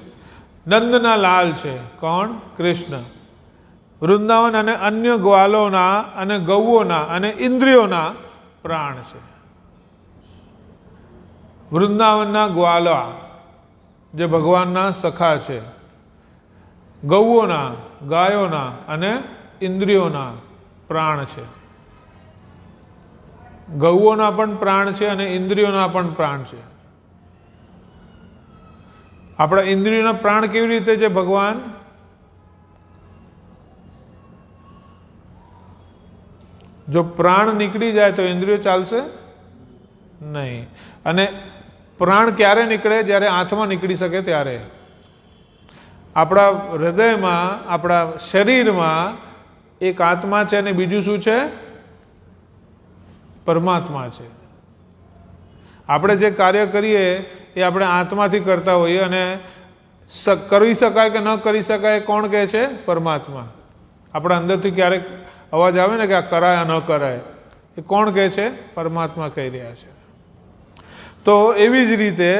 Speaker 1: નંદના લાલ છે. કોણ? કૃષ્ણ. વૃંદાવન અને અન્ય ગ્વાલોના અને ગૌઓના અને ઇન્દ્રિયોના પ્રાણ છે. વૃંદાવનના ગ્વાલા જે ભગવાનના સખા છે, ગૌઓના ગાયોના અને ઇન્દ્રિયોના પ્રાણ છે. ગૌઓના પણ પ્રાણ છે અને ઇન્દ્રિયોના પણ પ્રાણ છે. આપણા ઇન્દ્રિયોના પ્રાણ કેવી રીતે છે? ભગવાન જો પ્રાણ નીકળી જાય તો ઇન્દ્રિયો ચાલશે નહીં. અને પ્રાણ ક્યારે નીકળે? જ્યારે આત્મા નીકળી શકે ત્યારે. આપણા હૃદયમાં, આપણા શરીરમાં એક આત્મા છે અને બીજું શું છે? પરમાત્મા છે. આપણે જે કાર્ય કરીએ એ આપણે આત્માથી કરતા હોઈએ અને કરી શકાય કે ન કરી શકાય કોણ કહે છે? પરમાત્મા. આપણા અંદરથી ક્યારેક અવાજ આવે ને કે આ કરાય ન કરાય, એ કોણ કહે છે? પરમાત્મા કહી રહ્યા છે. તો એવી જ રીતે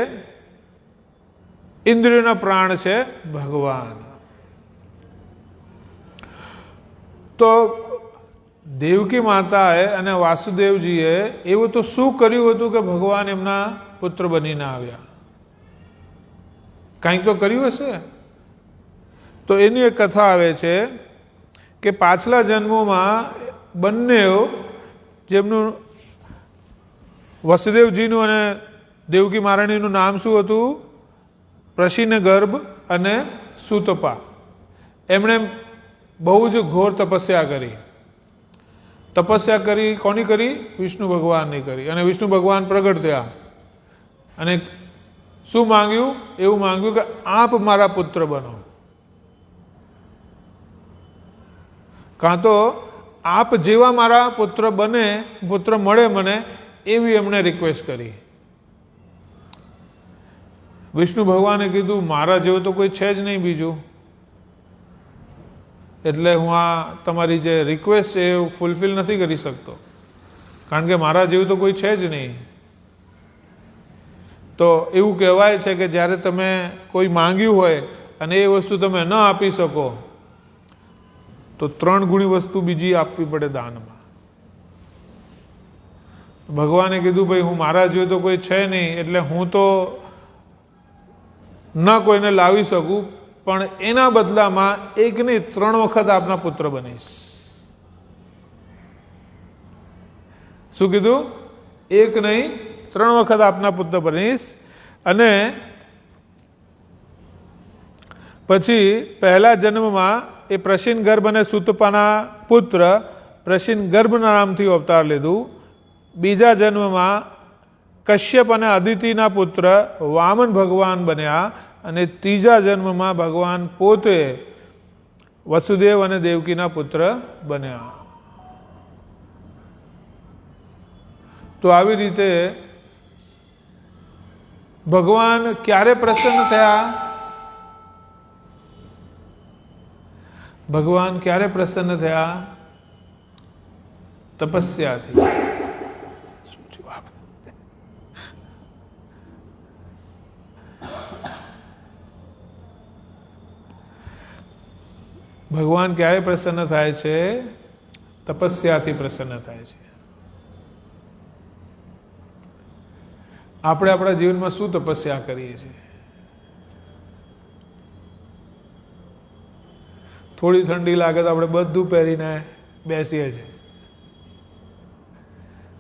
Speaker 1: ઇન્દ્રિયોના પ્રાણ છે ભગવાન. તો દેવકી માતાએ અને વાસુદેવજીએ એવું તો શું કર્યું હતું કે ભગવાન એમના પુત્ર બનીને આવ્યા? કંઈક તો કર્યું હશે. તો એની એક કથા આવે છે કે પાછલા જન્મોમાં બંને જેમનું વસુદેવજીનું અને દેવકી મહારાણીનું નામ શું હતું? પ્રશિન ગર્ભ અને સુતપા. એમણે બહુ જ ઘોર તપસ્યા કરી. તપસ્યા કરી કોની કરી? વિષ્ણુ ભગવાનની કરી. અને વિષ્ણુ ભગવાન પ્રગટ થયા અને શું માંગ્યું? એવું માંગ્યું કે આપ મારા પુત્ર બનો. કાં તો આપ જેવા મારા પુત્ર મળે મને એવી એમણે રિક્વેસ્ટ કરી. વિષ્ણુ ભગવાને કીધું મારા જેવું તો કોઈ છે જ નહીં બીજું, એટલે હું આ તમારી જે રિક્વેસ્ટ છે એ ફૂલફિલ નથી કરી શકતો, કારણ કે મારા જેવું તો કોઈ છે જ નહીં. તો એવું કહેવાય છે કે જ્યારે તમે કોઈ માંગ્યું હોય અને એ વસ્તુ તમે ન આપી શકો તો 3 ગુણી વસ્તુ બીજી આપવી પડે દાનમાં. ભગવાને કીધું ભાઈ હું મારા જેવું તો કોઈ છે નહીં, એટલે હું તો ન કોઈને લાવી શકું, પણ એના બદલામાં 1 નહીં 3 વખત આપના પુત્ર બનીશ. શું કીધું? 1 નહીં 3 વખત આપના પુત્ર બનીશ. અને પછી પહેલા જન્મમાં એ પ્રશીન ગર્ભ અને સુતપાના પુત્ર પ્રશીન ગર્ભના નામથી અવતાર લીધું. બીજા જન્મમાં કશ્યપ અને અદિતિના પુત્ર વામન ભગવાન બન્યા. અને ત્રીજા જન્મમાં ભગવાન પોતે વસુદેવ અને દેવકીના પુત્ર બન્યા. તો આવી રીતે ભગવાન ક્યારે પ્રસન્ન થયા? ભગવાન ક્યારે પ્રસન્ન થયા? તપસ્યાથી. ભગવાન ક્યારે પ્રસન્ન થાય છે? તપસ્યાથી પ્રસન્ન થાય છે. આપણે આપણા જીવનમાં શું તપસ્યા કરીએ છીએ? થોડી ઠંડી લાગે તો આપણે બધું પહેરીને બેસીએ છીએ,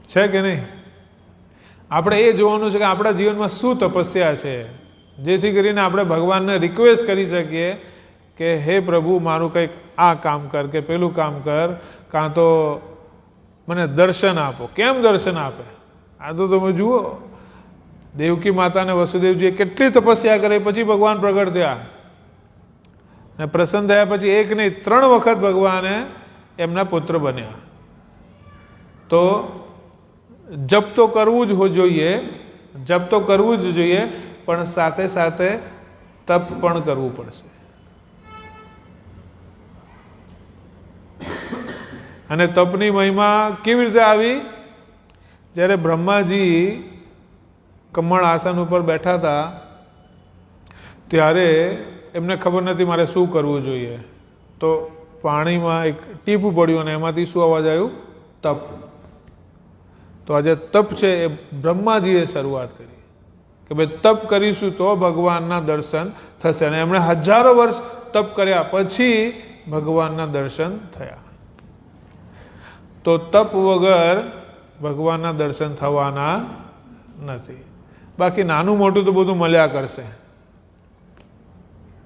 Speaker 1: છે કે નહીં? આપણે એ જોવાનું છે કે આપણા જીવનમાં શું તપસ્યા છે, જેથી કરીને આપણે ભગવાનને રિક્વેસ્ટ કરી શકીએ કે હે પ્રભુ મારું કંઈક આ કામ કર કે પેલું કામ કર, કાં તો મને દર્શન આપો. કેમ દર્શન આપે? આ તો તમે જુઓ, દેવકી માતા અને વસુદેવજીએ કેટલી તપસ્યા કરી પછી ભગવાન પ્રગટ થયા. ને પ્રસન્ન થયા પછી 1 નહીં 3 વખત ભગવાને એમના પુત્ર બન્યા. તો જપ તો કરવું જ જોઈએ, જપ તો કરવું જ જોઈએ, પણ સાથે સાથે તપ પણ કરવું પડશે. અને તપની મહિમા કેવી રીતે આવી? જ્યારે બ્રહ્માજી કમળ આસન ઉપર બેઠા હતા ત્યારે એમને ખબર નથી મારે શું કરવું જોઈએ. તો પાણીમાં એક ટીપું પડ્યું અને એમાંથી શું અવાજ આવ્યું? તપ. તો આજે તપ છે એ બ્રહ્માજીએ શરૂઆત કરી કે ભાઈ તપ કરીશું તો ભગવાનના દર્શન થશે. અને એમણે હજારો વર્ષ તપ કર્યા પછી ભગવાનના દર્શન થયા. તો તપ વગર ભગવાનના દર્શન થવાના નથી. બાકી નાનું મોટું તો બધું મળ્યા કરશે,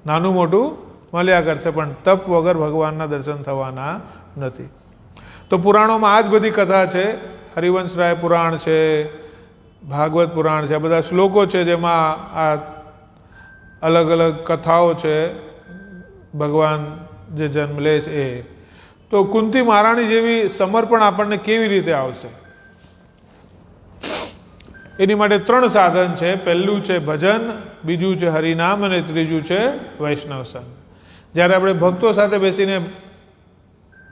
Speaker 1: નાનું મોટું મળ્યા કરશે, પણ તપ વગર ભગવાનના દર્શન થવાના નથી. તો પુરાણોમાં આ જ બધી કથા છે. હરિવંશરાય પુરાણ છે, ભાગવત પુરાણ છે, આ બધા શ્લોકો છે જેમાં આ અલગ અલગ કથાઓ છે ભગવાન જે જન્મ લે છે એ. તો કુંતી મહારાણી જેવી સમર્પણ આપણને કેવી રીતે આવશે? એની માટે 3 સાધન છે. પહેલું છે ભજન, બીજું છે હરિનામ અને ત્રીજું છે વૈષ્ણવ સંગ. જ્યારે આપણે ભક્તો સાથે બેસીને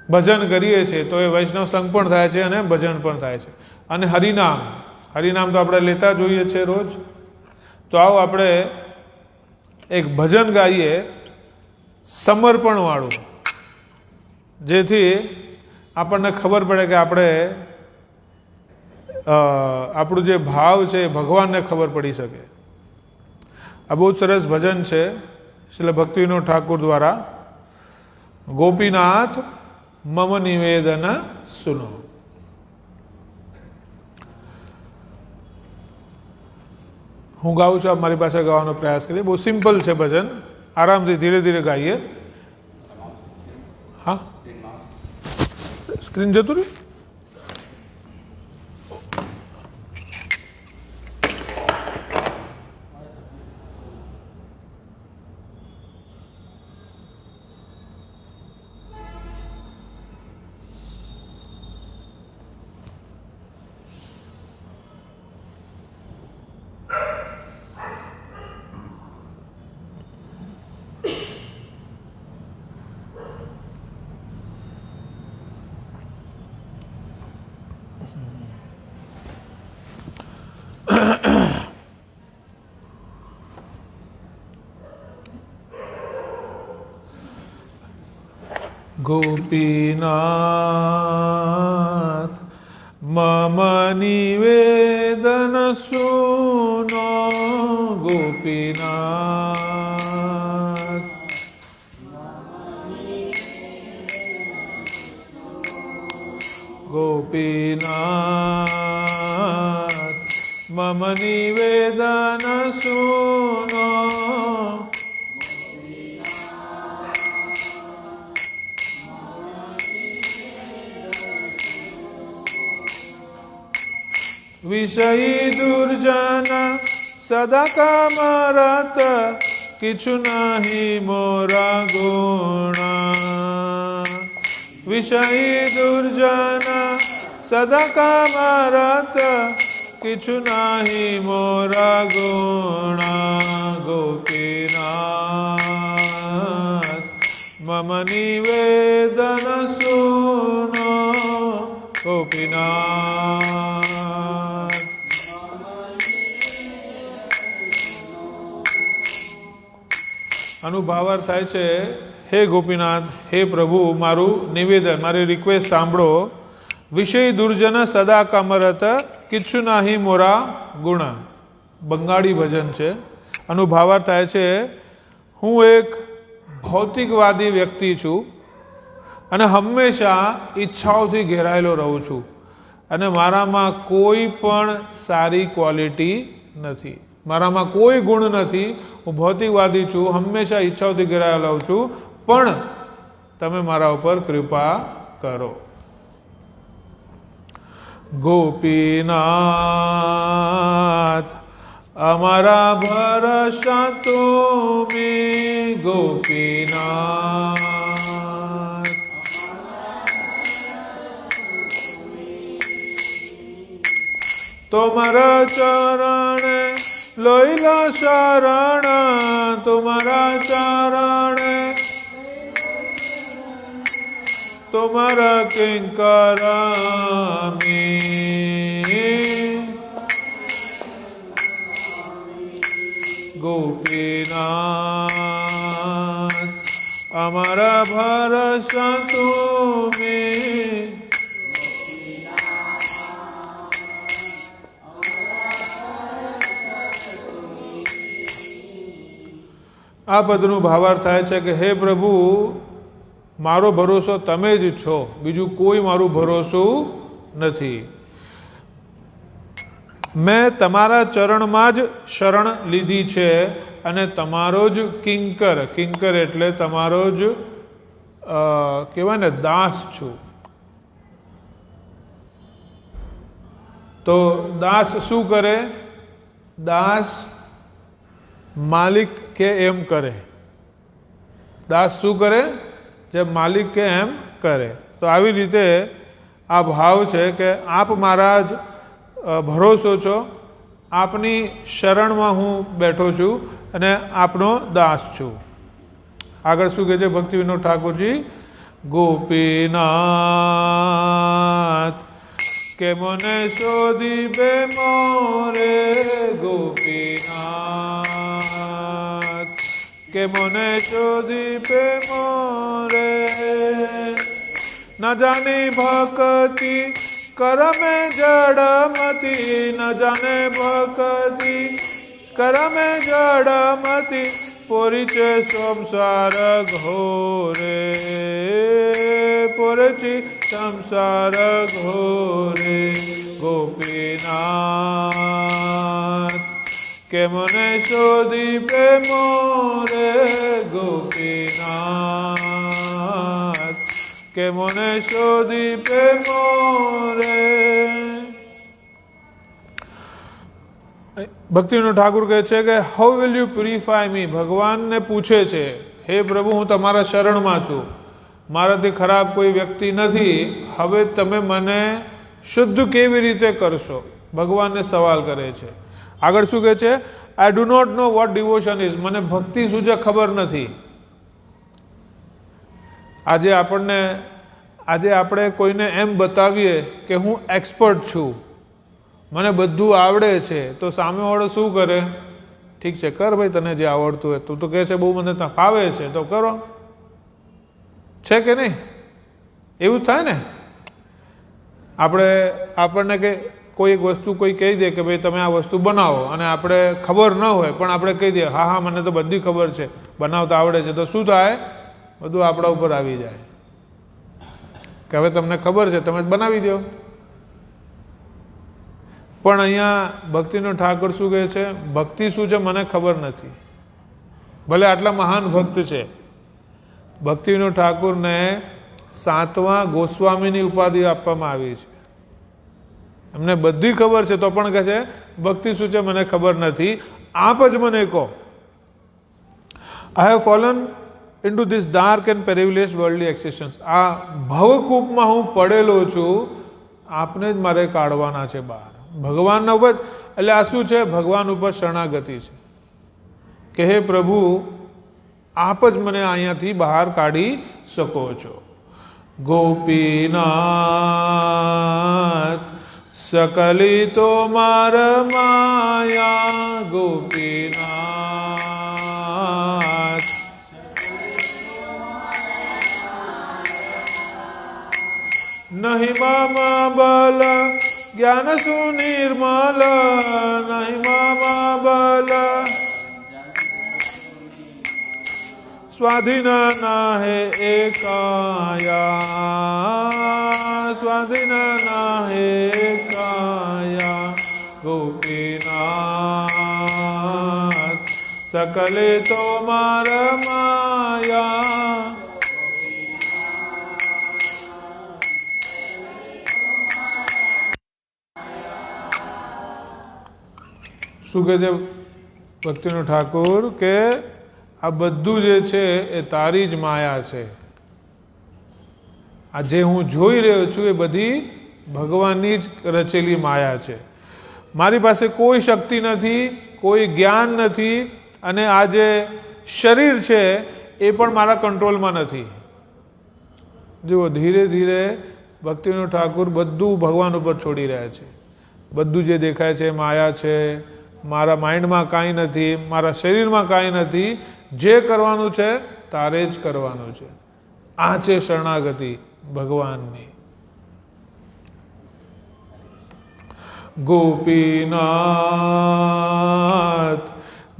Speaker 1: ભજન કરીએ છીએ તો એ વૈષ્ણવ સંગ પણ થાય છે અને ભજન પણ થાય છે. અને હરિનામ, હરિનામ તો આપણે લેતા જોઈએ છે રોજ. તો આવો આપણે એક ભજન ગાઈએ સમર્પણવાળું, જેથી આપણને ખબર પડે કે આપણે આપણું જે ભાવ છે એ ભગવાનને ખબર પડી શકે. આ બહુ સરસ ભજન છે શ્રીલ ભક્તિવિનોદ ઠાકુર દ્વારા. ગોપીનાથ મમ નિવેદન સુનો. હું ગાઉં છું, આપ મારી પાસે ગાવાનો પ્રયાસ કરીએ. બહુ સિમ્પલ છે ભજન, આરામથી ધીરે ધીરે ગાઈએ. હા, સ્ક્રીન જતું રહ્યું. ગોપીનાથ મમ નિવેદન સુનો ગોપીનાથ ગોપીનાથ મમ નિવેદન સુનો વિષયી દુર્જન સદા કામરત કિછુ નહીં મોરા ગુણ વિષયી દુર્જન સદા કામરત કિછુ નહીં મોરા ગુણ ગોપીનાથ મમ નિવેદન સુનો ગોપીનાથ આનું ભાવાર્થ થાય છે હે ગોપીનાથ હે પ્રભુ મારું નિવેદન મારી રિક્વેસ્ટ સાંભળો વિષય દુર્જન સદા કામરત કિચ્છુ નાહી મોરા ગુણ બંગાળી ભજન છે આનું ભાવાર્થ થાય છે હું એક ભૌતિકવાદી વ્યક્તિ છું અને હંમેશા ઈચ્છાઓથી ઘેરાયેલો રહું છું અને મારામાં કોઈ પણ સારી ક્વોલિટી નથી મારામાં કોઈ ગુણ નથી હું ભૌતિકવાદી છું હંમેશા ઈચ્છાઓથી ઘેરાયેલો રહું છું પણ તમે મારા ઉપર કૃપા કરો ગોપીનાથ અમારા ભરોસા તુમે ગોપીનાથ તમારા ચરણ લઈલો શરણ તમારા ચરણ તમારા કિંકર ગોપીનાથ અમારા ભરોસા તુમે આ પદનું ભાવાર્થ થાય છે કે હે પ્રભુ મારો ભરોસો તમે જ છો બીજું કોઈ મારું ભરોસું નથી મેં તમારા ચરણમાં જ શરણ લીધી છે અને તમારો જ કિંકર કિંકર એટલે તમારો જ કહેવાય ને દાસ છું તો દાસ શું કરે દાસ માલિક કે એમ કરે દાસ શું કરે જે માલિક કે એમ કરે તો આવી રીતે આ ભાવ છે કે આપ મારા જ ભરોસો છો આપની શરણમાં હું બેઠો છું અને આપનો દાસ છું આગળ શું કહે છે ભક્તિ વિનોદ ઠાકોરજી ગોપીનાથ કે મને શોધી બે મોરે ગોપીનાથ કે મને શોધી બે મોરે ન જાની ભક્તિ કરમે જડમતી ન જાને ભક્તિ કરમે જડમતી પોરિચે સંસાર ઘોરે પોરચી સંસાર ઘોરે ગોપીનાથ કે મને શોધી પ્રેમો રે ગોપીનાથ કે મને શોધી પ્રેમો રે ભક્તિનો ઠાકુર કહે છે કે હાઉ વિલ યુ પ્યુરિફાય મી ભગવાનને પૂછે છે હે પ્રભુ હું તમારા શરણમાં છું મારાથી ખરાબ કોઈ વ્યક્તિ નથી હવે તમે મને શુદ્ધ કેવી રીતે કરશો ભગવાનને સવાલ કરે છે આગળ શું કહે છે I do not know what devotion is મને ભક્તિ શું છે ખબર નથી આજે આપણે કોઈને એમ બતાવીએ કે હું એક્સપર્ટ છું મને બધું આવડે છે તો સામેવાળો શું કરે ઠીક છે કર ભાઈ તને જે આવડતું હોય તું તો કહે છે બહુ મને ફાવે છે તો કરો છે કે નહીં એવું જ થાય ને. આપણને કે કોઈ એક વસ્તુ કોઈ કહી દે કે ભાઈ તમે આ વસ્તુ બનાવો, અને આપણે ખબર ન હોય પણ આપણે કહી દઈએ હા હા મને તો બધી ખબર છે, બનાવતા આવડે છે, તો શું થાય? બધું આપણા ઉપર આવી જાય કે હવે તમને ખબર છે, તમે બનાવી દો. પણ અહીંયા ભક્તિનો ઠાકોર શું કહે છે? ભક્તિ શું છે મને ખબર નથી. ભલે આટલા મહાન ભક્ત છે. ભક્તિનો ઠાકોરને 7મા ગોસ્વામીની ઉપાધિ આપવામાં આવી છે. એમને બધી ખબર છે તો પણ કહે છે ભક્તિ શું છે મને ખબર નથી, આપ જ મને કહો. I have fallen into this dark and perilous worldly existence. આ ભવકૂપમાં હું પડેલો છું, આપને જ મારે કાઢવાના છે બહાર. ભગવાનના ઉપર, એટલે આ શું છે? ભગવાન ઉપર શરણાગતિ છે કે હે પ્રભુ આપ જ મને અહીંયાથી બહાર કાઢી શકો છો. ગોપીનાથ સકલી તો માર માયા, ગોપીનાથ નહીં મામા બલ જ્ઞાન સુનિર્મલ, નહીં મામા બલ સ્વાધીન નાહે એકાયા, સ્વાધીન નાહે એકાયા. ગોપીનાથ સકલે તો માર માયા. શું કહે છે ભક્તિનો ઠાકોર કે આ બધું જે છે એ તારી જ માયા છે. આ જે હું જોઈ રહ્યો છું એ બધી ભગવાનની જ રચેલી માયા છે. મારી પાસે કોઈ શક્તિ નથી, કોઈ જ્ઞાન નથી, અને આ જે શરીર છે એ પણ મારા કંટ્રોલમાં નથી. જુઓ ધીરે ધીરે ભક્તિનો ઠાકોર બધું ભગવાન ઉપર છોડી રહ્યા છે. બધું જે દેખાય છે માયા છે, મારા માઇન્ડમાં કાંઈ નથી, મારા શરીરમાં કાંઈ નથી, જે કરવાનું છે તારે જ કરવાનું છે. આ છે શરણાગતિ ભગવાનની. ગોપીનાથ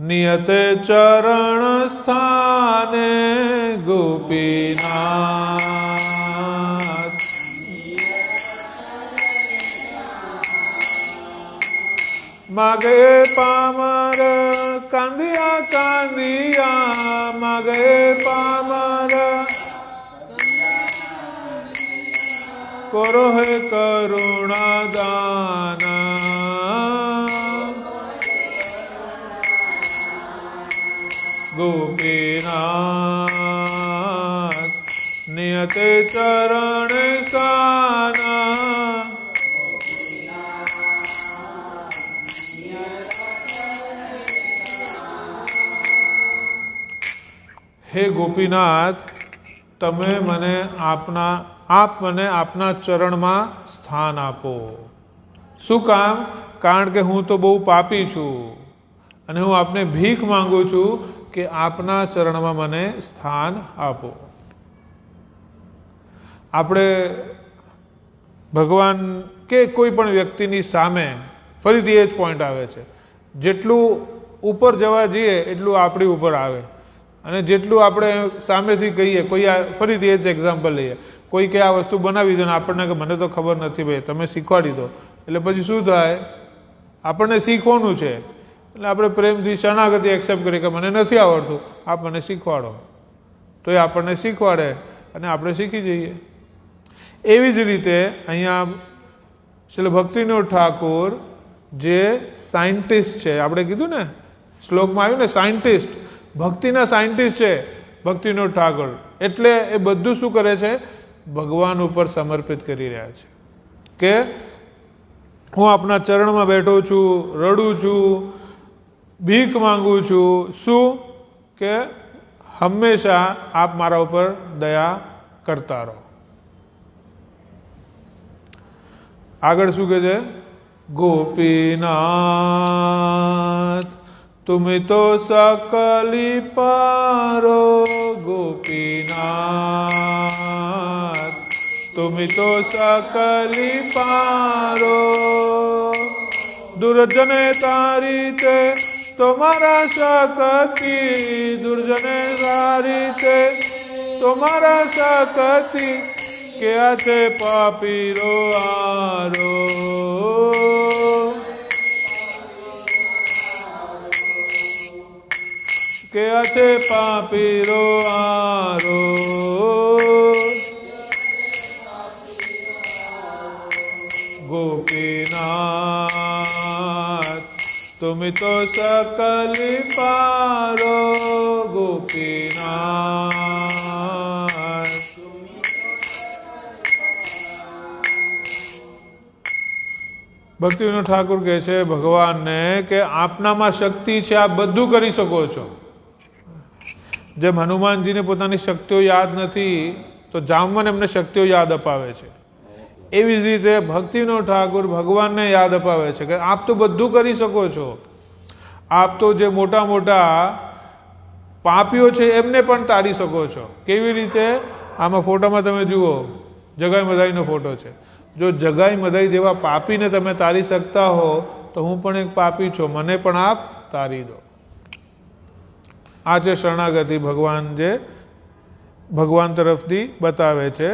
Speaker 1: નિયતે ચરણ સ્થાને, ગોપીનાથ માગે પામર કાંદિયા કાંદિયા, માગે પામર કરો હે કરુણા દાન. ગોપીનાથ નિયતે ચરણ કાના. હે ગોપીનાથ તમે મને આપ મને આપના ચરણમાં સ્થાન આપો. શું કામ? કારણ કે હું તો બહુ પાપી છું અને હું આપને ભીખ માંગુ છું કે આપના ચરણમાં મને સ્થાન આપો. આપણે ભગવાન કે કોઈ પણ વ્યક્તિની સામે ફરીથી એ જ પોઈન્ટ આવે છે, જેટલું ઉપર જવા જઈએ એટલું આપણી ઉપર આવે, અને જેટલું આપણે સામેથી કહીએ. કોઈ ફરીથી એ જ એક્ઝામ્પલ લઈએ, કોઈ કે આ વસ્તુ બનાવી દો ને આપણને કે મને તો ખબર નથી ભાઈ, તમે શીખવાડી દો. એટલે પછી શું થાય? આપણને શીખવાનું છે એટલે આપણે પ્રેમથી શરણાગતિ એક્સેપ્ટ કરીએ કે મને નથી આવડતું, આપ મને શીખવાડો. તો એ આપણને શીખવાડે અને આપણે શીખી જઈએ. એવી જ રીતે અહીંયા શ્રી ભક્તિનો ઠાકોર જે સાયન્ટિસ્ટ છે, આપણે કીધું ને શ્લોકમાં આવ્યું ને સાયન્ટિસ્ટ, ભક્તિના સાયન્ટિસ્ટ છે ભક્તિનો ઠાકોર. એટલે એ બધું શું કરે છે? ભગવાન ઉપર સમર્પિત કરી રહ્યા છે કે હું આપના ચરણમાં બેઠો છું, રડું છું, ભીખ માંગુ છું. શું? કે હંમેશા આપ મારા ઉપર દયા કરતા રહો. આગળ શું કહે છે? ગોપીનાથ તુમે તો સકલી પારો, ગોપીનાથ तुमि तो सकली पारो दुर्जने तारीते तुम्हारा सकती दुर्जने तारीते तुम्हारा सकती क्या थे पापीरो आरो क्या थे पापीरो आरो गोपीनाथ तुम तो सकली पारो गोपीनाथ ભક્તિવિનોદ ઠાકુર કહે છે ભગવાનને કે આપનામાં શક્તિ છે, આપ બધું કરી શકો છો. જેમ હનુમાનજીને પોતાની શક્તિઓ યાદ નથી તો જામવન એમને શક્તિઓ યાદ અપાવે છે, એવી જ રીતે ભક્તિવિનોદ ઠાકુર ભગવાનને યાદ અપાવે છે કે આપ તો બધું કરી શકો છો. આપ તો જે મોટા મોટા પાપીઓ છે એમને પણ તારી શકો છો. કેવી રીતે? આમાં ફોટામાં તમે જુઓ, જગાઈ મધાઈનો ફોટો છે. જો જગાઈ મધાઈ જેવા પાપીને તમે તારી શકતા હો તો હું પણ એક પાપી છું, મને પણ આપ તારી દો. આ છે શરણાગતિ ભગવાન જે ભગવાન તરફથી બતાવે છે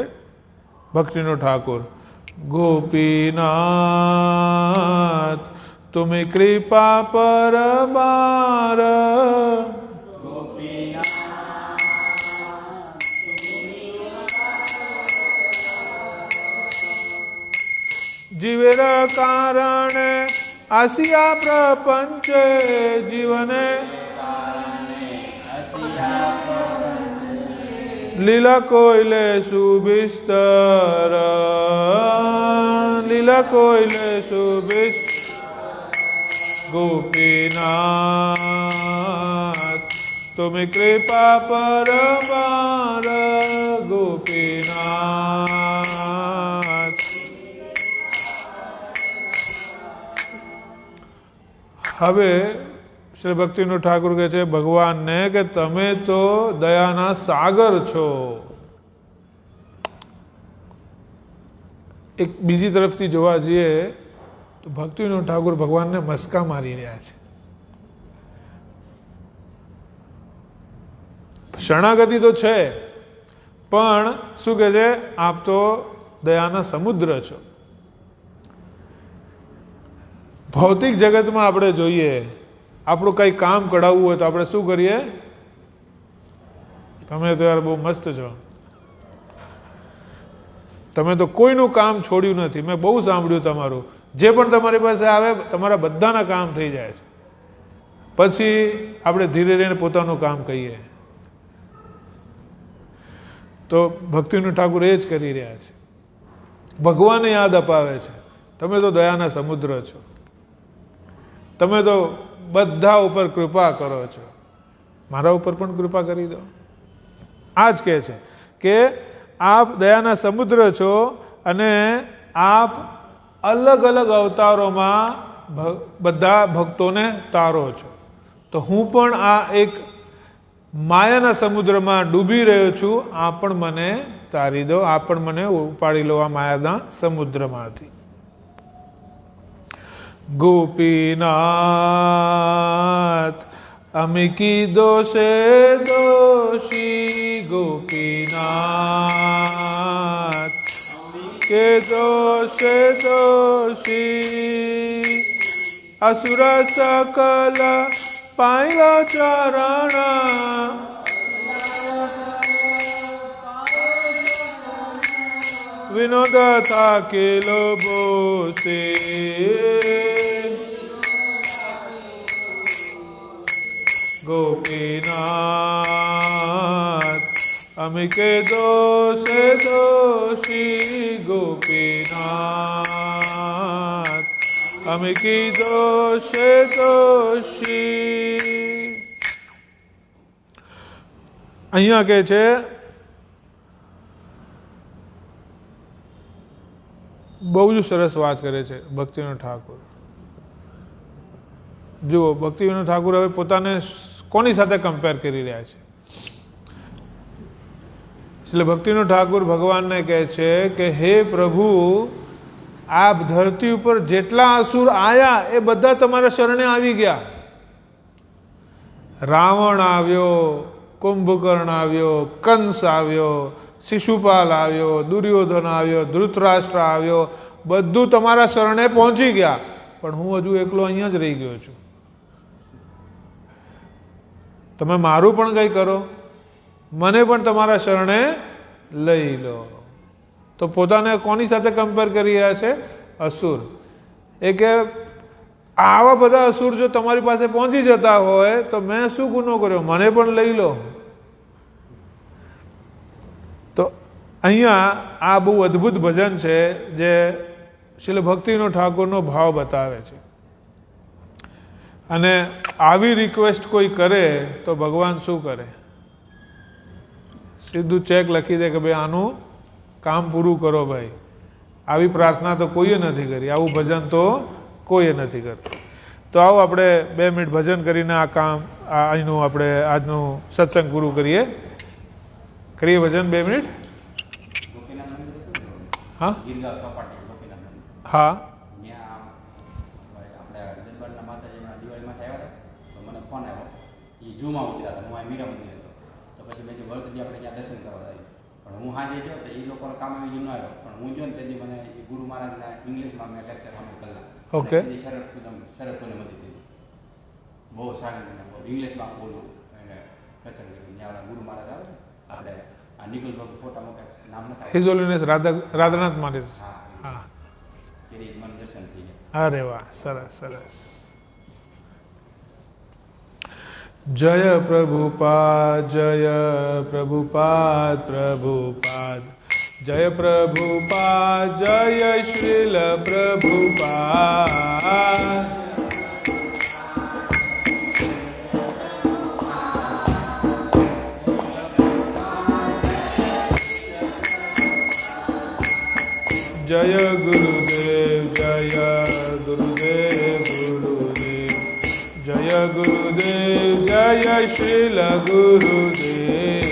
Speaker 1: ભક્તિવિનોદ ઠાકુર. ગોપીનાથ તુમે કૃપા પરમાર જીવેર કારણે આસિયા પ્રપંચ જીવને લીલા કોઈલે સુબિસ્તર લીલા કોઈલે સુબિસ્તર ગોપીનાથ તુમે કૃપા પરમાર ગોપીનાથ. હવે શ્રી ભક્તિવિનોદ ઠાકુર કહે છે ભગવાનને કે તમે તો દયાના સાગર છો. એક બીજી તરફથી જોવા જઈએ તો ભક્તિવિનોદ ઠાકુર ભગવાનને મસ્કા મારી રહ્યા છે. શરણાગતિ તો છે પણ શું કહે છે? આપ તો દયાના સમુદ્ર છો. ભૌતિક જગતમાં આપણે જોઈએ, આપણું કંઈ કામ કઢાવવું હોય તો આપણે શું કરીએ? તમે તો યાર બહુ મસ્ત છો, તમે તો કોઈનું કામ છોડ્યું નથી, મેં બહુ સાંભળ્યું તમારું, જે પણ તમારી પાસે આવે તમારા બધાના કામ થઈ જાય છે. પછી આપણે ધીરે રહીને પોતાનું કામ કહીએ. તો ભક્તિવિનોદ ઠાકુર એ જ કરી રહ્યા છે, ભગવાનને યાદ અપાવે છે તમે તો દયાના સમુદ્ર છો, તમે તો બધા ઉપર કૃપા કરો છો, મારા ઉપર પણ કૃપા કરી દો. આ જ કહે છે કે આપ દયાના સમુદ્ર છો અને આપ અલગ અલગ અવતારોમાં બધા ભક્તોને તારો છો. તો હું પણ આ એક માયાના સમુદ્રમાં ડૂબી રહ્યો છું, આ પણ મને તારી દો, આ પણ મને ઉપાડી લો આ માયાના સમુદ્રમાંથી. ગોપીનાથ અમે કી દોષે દોષી ગોપીનાથ કે દોષે દોષી અસુર સકલ પાયો ચરણ વિનોદ થાકેલો બોસે ગોપીનાથ અમે કે દોષે દોષી ગોપીનાથ અમે કી દોષે દોષી. અહીંયા કે છે બહુ જ સરસ વાત કરે છે ભક્તિવિનોદ ઠાકુર. જુઓ ભક્તિવિનોદ ઠાકુર હવે પોતાને કોની સાથે કમ્પેર કરી રહ્યા છે? એટલે ભક્તિનો ઠાકુર ભગવાનને કહે છે કે હે પ્રભુ, આ ધરતી ઉપર જેટલા અસુર આયા એ બધા તમારા શરણે આવી ગયા. રાવણ આવ્યો, કુંભકર્ણ આવ્યો, કંસ આવ્યો, શિશુપાલ આવ્યો, દુર્યોધન આવ્યો, ધૃતરાષ્ટ્ર આવ્યો, બધું તમારા શરણે પહોંચી ગયા, પણ હું હજુ એકલો અહીંયા જ રહી ગયો છું. તમે મારું પણ કંઈ કરો, મને પણ તમારા શરણે લઈ લો. તો પોતાને કોની સાથે કમ્પેર કરી રહ્યા છે? અસુર. એ કે આવા બધા અસુર જો તમારી પાસે પહોંચી જતા હોય તો મેં શું ગુનો કર્યો, મને પણ લઈ લો. તો અહીંયા આ બહુ અદ્ભુત ભજન છે જે શ્રીલ ભક્તિનો ઠાકોરનો ભાવ બતાવે છે. અને આવી રિક્વેસ્ટ કોઈ કરે તો ભગવાન શું કરે? સીધું ચેક લખી દે કે ભાઈ આનું કામ પૂરું કરો ભાઈ. આવી પ્રાર્થના તો કોઈએ નથી કરી, આવું ભજન તો કોઈએ નથી કરતું. તો આવો આપણે 2 મિનિટ ભજન કરીને આ કામ અહીંનું આપણે આજનું સત્સંગ પૂરું કરીએ ભજન 2 મિનિટ. હા હા
Speaker 4: જૂમાં ઉતર્યા હતા. હું આ મીરા મંદિર હતો તો પછી મેં વળતી આપણે ત્યાં દર્શન કરવા આવ્યું. પણ હું હાજે ગયો તો એ લોકોને કામ આવી ન આવ્યો. પણ હું ગયો ને તેથી મને એ ગુરુ મહારાજના ઇંગ્લિશમાં મેં લેક્ચર સાંભળ્યું કલાક.
Speaker 1: ઓકે.
Speaker 4: શરત કોને મળી દીધી, બહુ સારી ઇંગ્લિશમાં બોલું એને દર્શન કર્યું. ત્યાં ગુરુ મહારાજ આવે આપણે આ નિકુલ બાબુ ફોટા મૂકે, નામ નથી
Speaker 1: હિઝ હોલીનેસ રાધાનાથ મહારાજ. હા,
Speaker 4: તેથી મને દર્શન થઈ ગયા.
Speaker 1: અરે વાહ, સરસ સરસ. જય પ્રભુપાદ, જય પ્રભુપાદ, પ્રભુપાદ, જય પ્રભુપાદ, જય શ્રીલ પ્રભુપાદ. જય ગુરુદેવ, જય ગુરુદેવ, ગુરુદેવ, જય ગુરુદેવ, જય શ્રીલ ગુરુદેવ.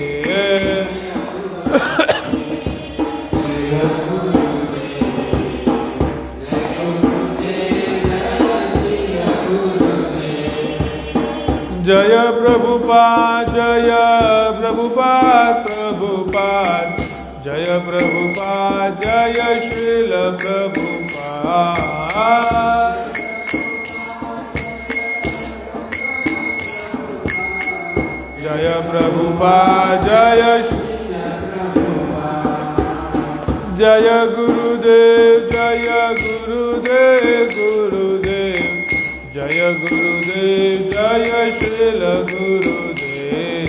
Speaker 1: જય પ્રભુપાદ, જય પ્રભુપાદ, પ્રભુપાદ, જય પ્રભુપાદ, જય શ્રીલ પ્રભુપાદ. જય પ્રભુપાદ, જય ગુરુદેવ, જય ગુરુદેવ, ગુરુદેવ, જય ગુરુદેવ, જય શ્રીલ ગુરુદેવ.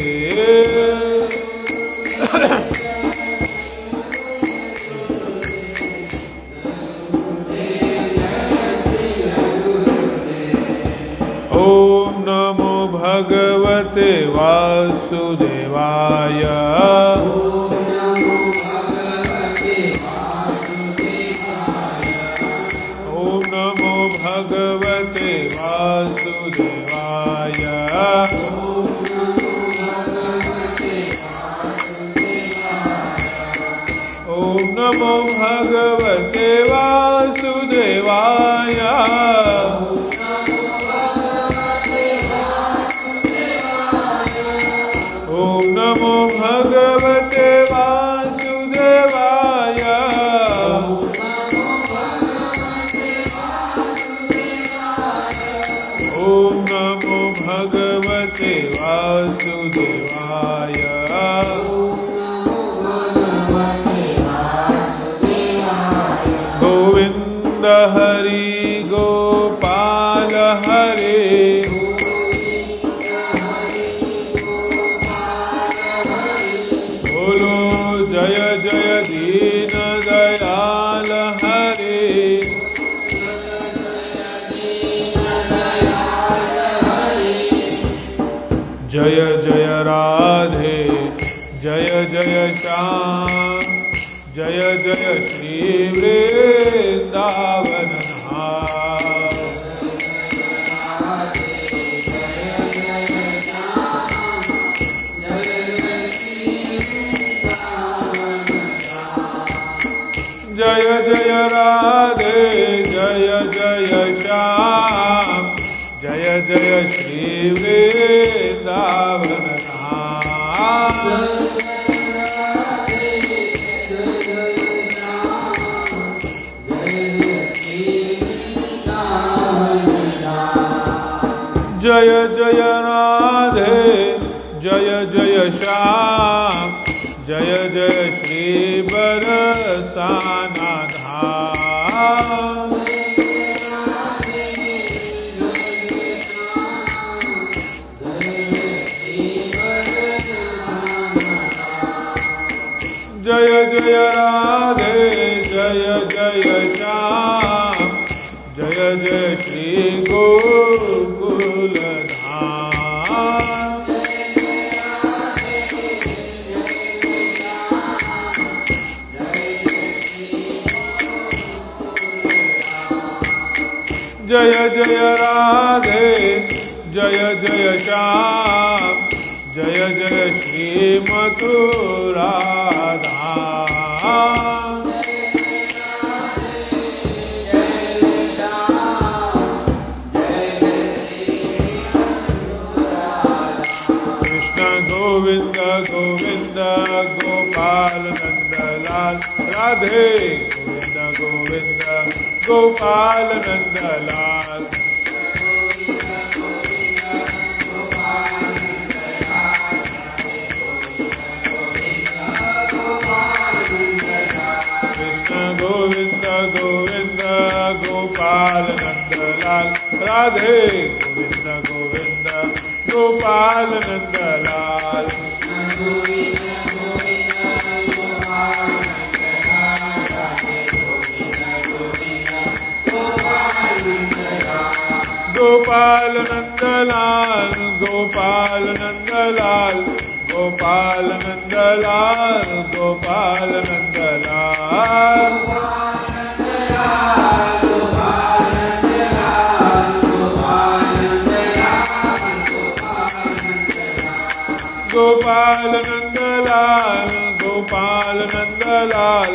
Speaker 1: ઓમ નમો ભગવતે વાસુદેવાય. ઓમ નમો ભગવતે વાસુદેવાય. ઓમ નમો ભગવતે વાસુદેવાય. ઓમ નમો ભગવતે વાસુદેવાય. ઓમ નમો ભગવતે વાસુદેવાય. ગોવિંદ હરિ ગોપાલ હરે. બોલો જય જય દીન દયાલ હરે. જય જય રાધે, જય જય શ્યામ, જય જય શ્રી વૃંદાવન. जय जय श्री वृंदावन धाम। जय जय राधे जय जय श्याम जय जय श्री बरसाना धाम। जय जय राधे जय जय श्याम जय जय श्री गोकुल धाम। जय जय राधे जय जय श्याम जय जय श्री मथुरा धाम। कृष्ण गोविंद गोविंद गोपाल नंदलाल राधे गोविंद गोविंद गोपाल नंदलाल। कृष्ण गोविंद गोविंद गोपाल नंदलाल राधे गोविंद गोविंद गोपाल नंदलाल। गोपाल नंदलाल गोपाल नंदलाल गोपाल नंदलाल गोपाल नंदलाल। गोपाल नंदलाल गोपाल नंदलाल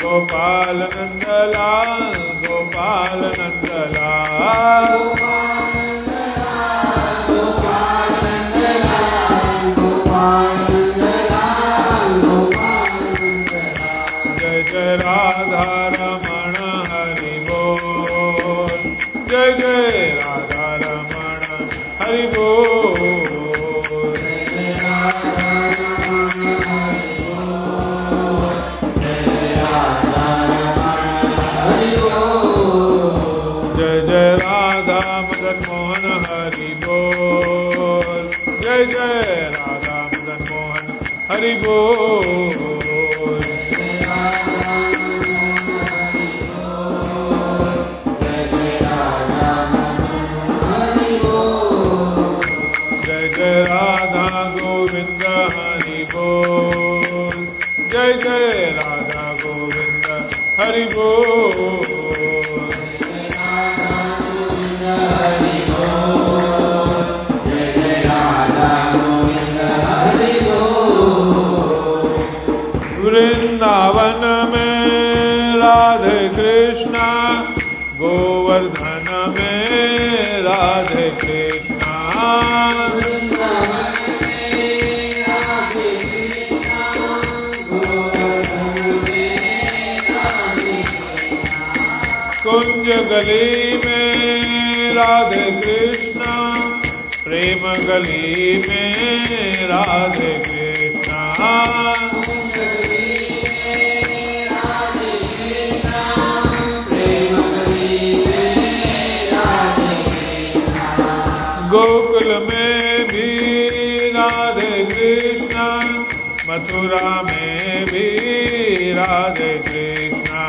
Speaker 1: गोपाल नंदलाल गोपाल नंदलाल। जय जय राधा रमण हरि बोल जय जय राधा रमण हरि बोल। जय जय राधा मदन मोहन हरि बोल जय जय राधा मदन मोहन हरि बोल। जय जय राधा गोविंद हरि बोल जय जय राधा गोविंद हरि बोल। वृंदावन में राधे कृष्णा गोवर्धन में राधे कृष्णा। कुंज गली में राधे कृष्णा प्रेम गली में राधे कृष्णा। गोकुल में भी राधे कृष्णा मथुरा में भी राधे कृष्णा।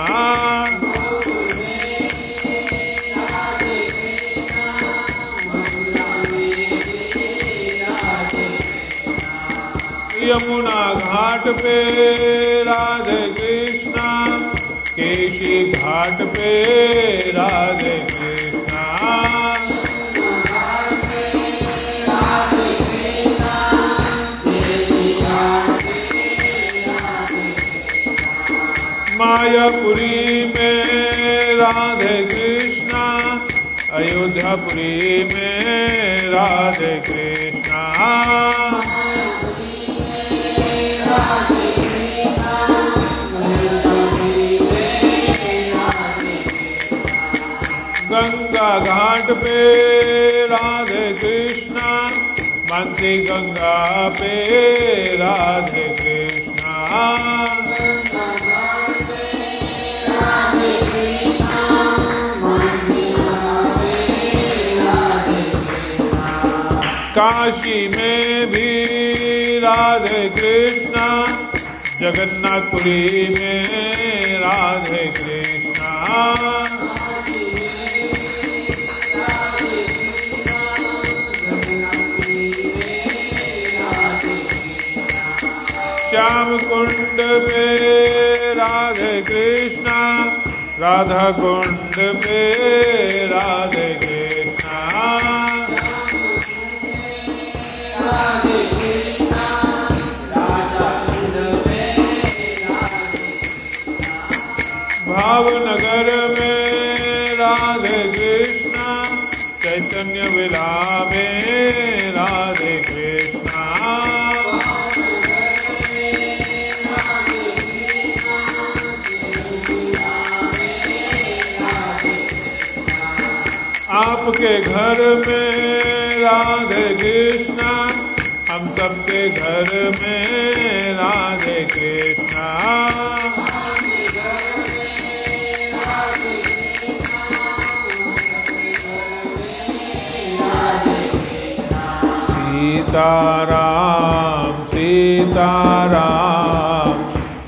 Speaker 1: यमुना घाट पे राधे कृष्णा केशी घाट पे राधे कृष्णा। मायापुरी में राधे कृष्णा अयोध्या माधपुरी में राधे कृष्णा गंगा घाट पे राधे कृष्णा मानसी गंगा पे राधे कृष्णा काशी में भी राधे कृष्णा जगन्नाथपुरी में राधे कृष्णा श्याम कुंड पे राधे कृष्णा राधा कुंड पे राधे कृष्णा भावनगर में राधे कृष्णा चैतन्य विला में राधे कृष्णा आपके घर में राधे कृष्णा हम सबके घर में राधे कृष्णा सीताराम सीताराम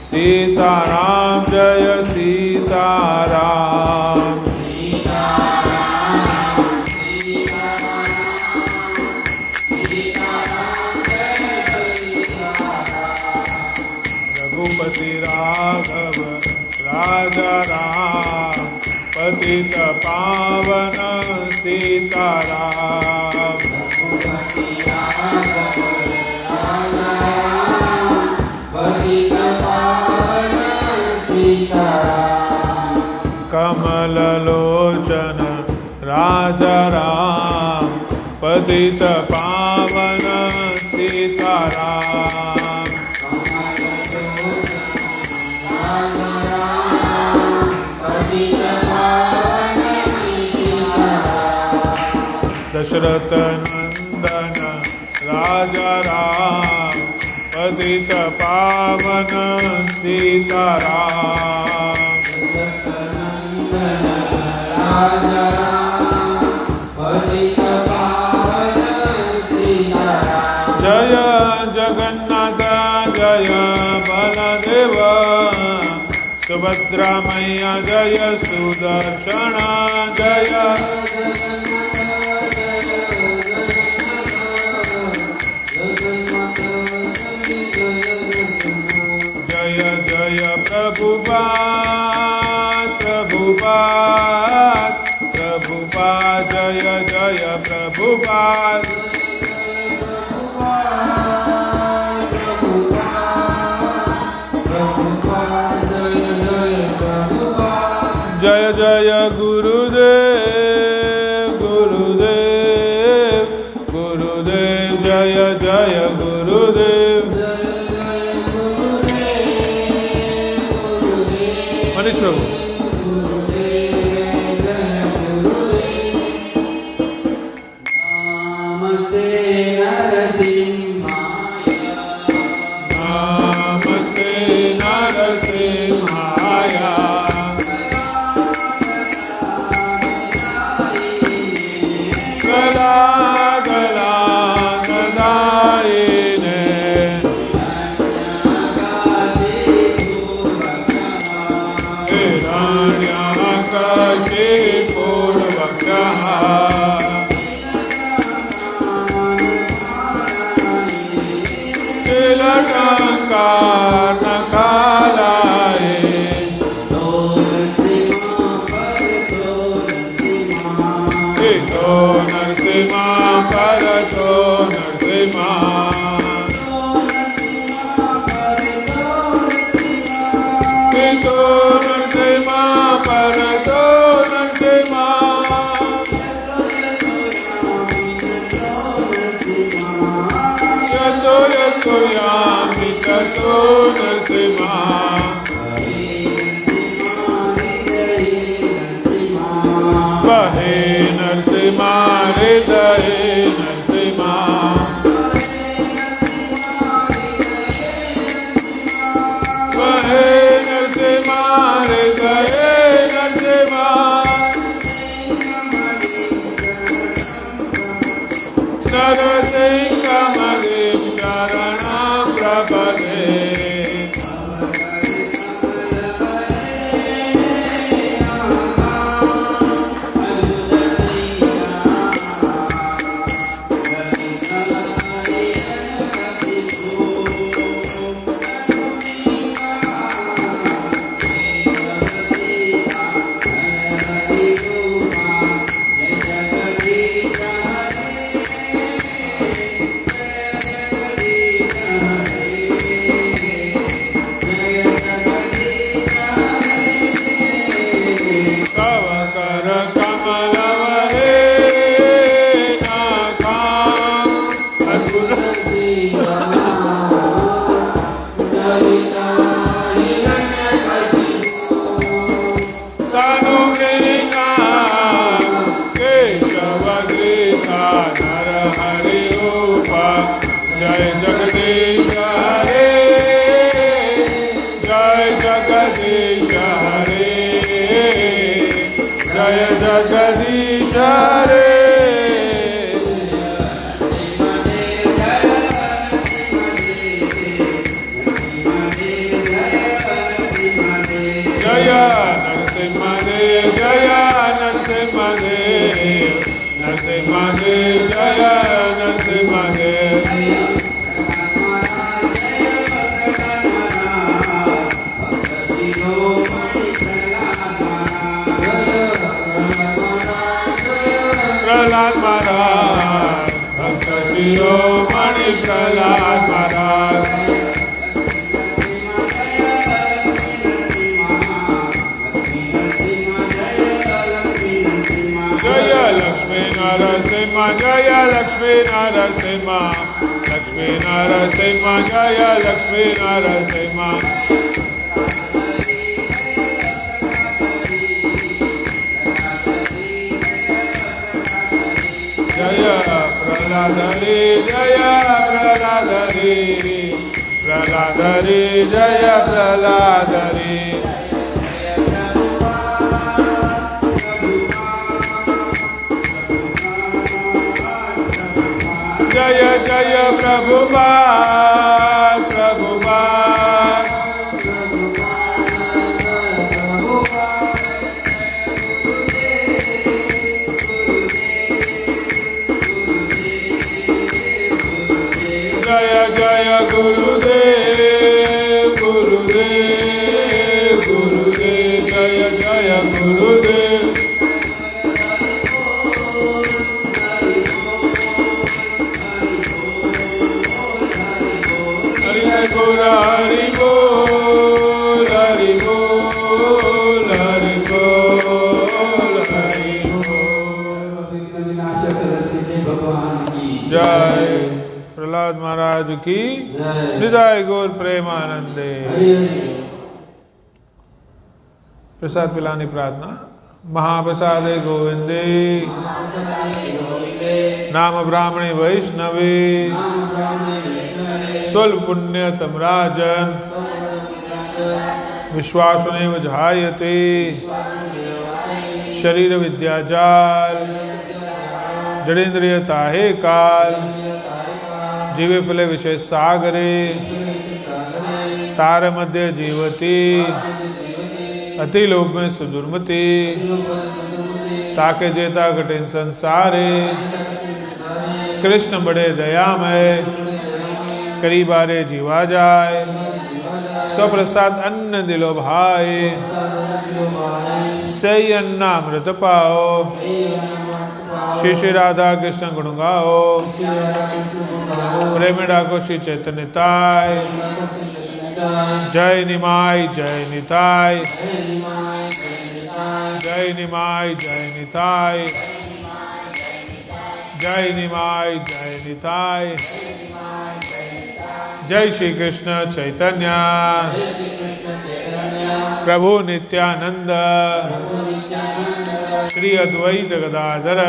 Speaker 1: सीताराम जय सीताराम रघुपति राघव राजा राम पतित पावन सीताराम कमल लोचन राजा राम पतित पावन सीताराम दशरथ नंदन राजा राम पतित पावन सीताराम जय जगन्नाथ जय बलदेव सुभद्रा मैया जय सुदर्शन जय जय जय प्रभुपाद प्रभुपाद प्रभुपाद जय जय प्रभुपाद जय जय गुरुदेव गुरुदेव गुरुदेव जय जय गुरुदेव मनीष प्रभु
Speaker 2: नमस्ते नरसिंहाय
Speaker 1: नमस्ते नरसिंहाय गला गला गदायिने हिरण्यकशिपूर्वक्षः तिलकङ्कारनकालाय हितो नरसिंहा परतो नरसिंहा हितो नरसिंहा परतो नरसिंहा प्रसाद पिलानी प्रार्थना। महाप्रसादे गोविंदे नाम ब्राह्मणे वैष्णवे स्वल्प पुण्यतम राजन विश्वासनेव जायते शरीर विद्याजाल जड़ेन्द्रिय ताहे काल जीवे फले विषय सागरे तार मध्य जीवती अति लोभ में सुदुर्मति ताके जेता कठिन संसारे कृष्ण बड़े दयामय करी बारे जीवा जाए स्वप्रसाद अन्न दिलो भाई सही अन्नामृत पाओ श्री श्री राधा कृष्ण गुण गाओ प्रेम डाको श्री चैतन्यताय जय निमाय जय निताय जय निमाय जय निताय जय निमाय जय निताय जय श्री कृष्ण चैतन्य प्रभु नित्यानंद श्री अद्वैत गदाधर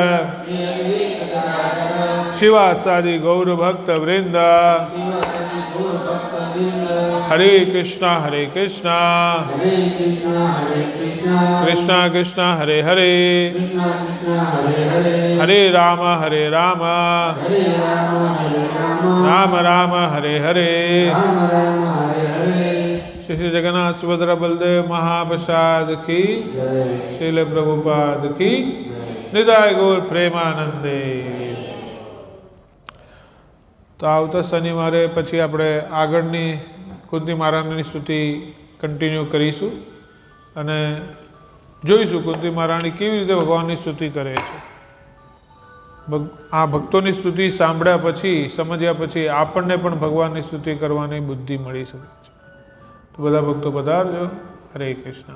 Speaker 1: શિવાસાદિ ગૌર ભક્ત વૃંદ
Speaker 2: શિવાસદિ ગૌર ભક્તવૃંદ
Speaker 1: હરે કૃષ્ણ હરે કૃષ્ણ
Speaker 2: હરે કૃષ્ણ
Speaker 1: કૃષ્ણ કૃષ્ણ હરે હરે
Speaker 2: કૃષ્ણ કૃષ્ણ હરે હરે
Speaker 1: હરે રામ હરે રામ
Speaker 2: હરે રામ
Speaker 1: રામ રામ હરે હરે
Speaker 2: રામ રામ હરે હરે
Speaker 1: શ્રી શ્રી જગન્નાથ સુભદ્રા બલદેવ મહાપ્રસાદ કી
Speaker 2: જય
Speaker 1: શીલ પ્રભુપાદ કી નિદાય ગોર પ્રેમાનંદે. તો આવતા શનિવારે પછી આપણે આગળની કુંતી મહારાણીની સ્તુતિ કન્ટિન્યુ કરીશું અને જોઈશું કુંતી મહારાણી કેવી રીતે ભગવાનની સ્તુતિ કરે છે. આ ભક્તોની સ્તુતિ સાંભળ્યા પછી સમજ્યા પછી આપણને પણ ભગવાનની સ્તુતિ કરવાની બુદ્ધિ મળી શકે છે. તો બધા ભક્તો પધારજો. હરે કૃષ્ણ.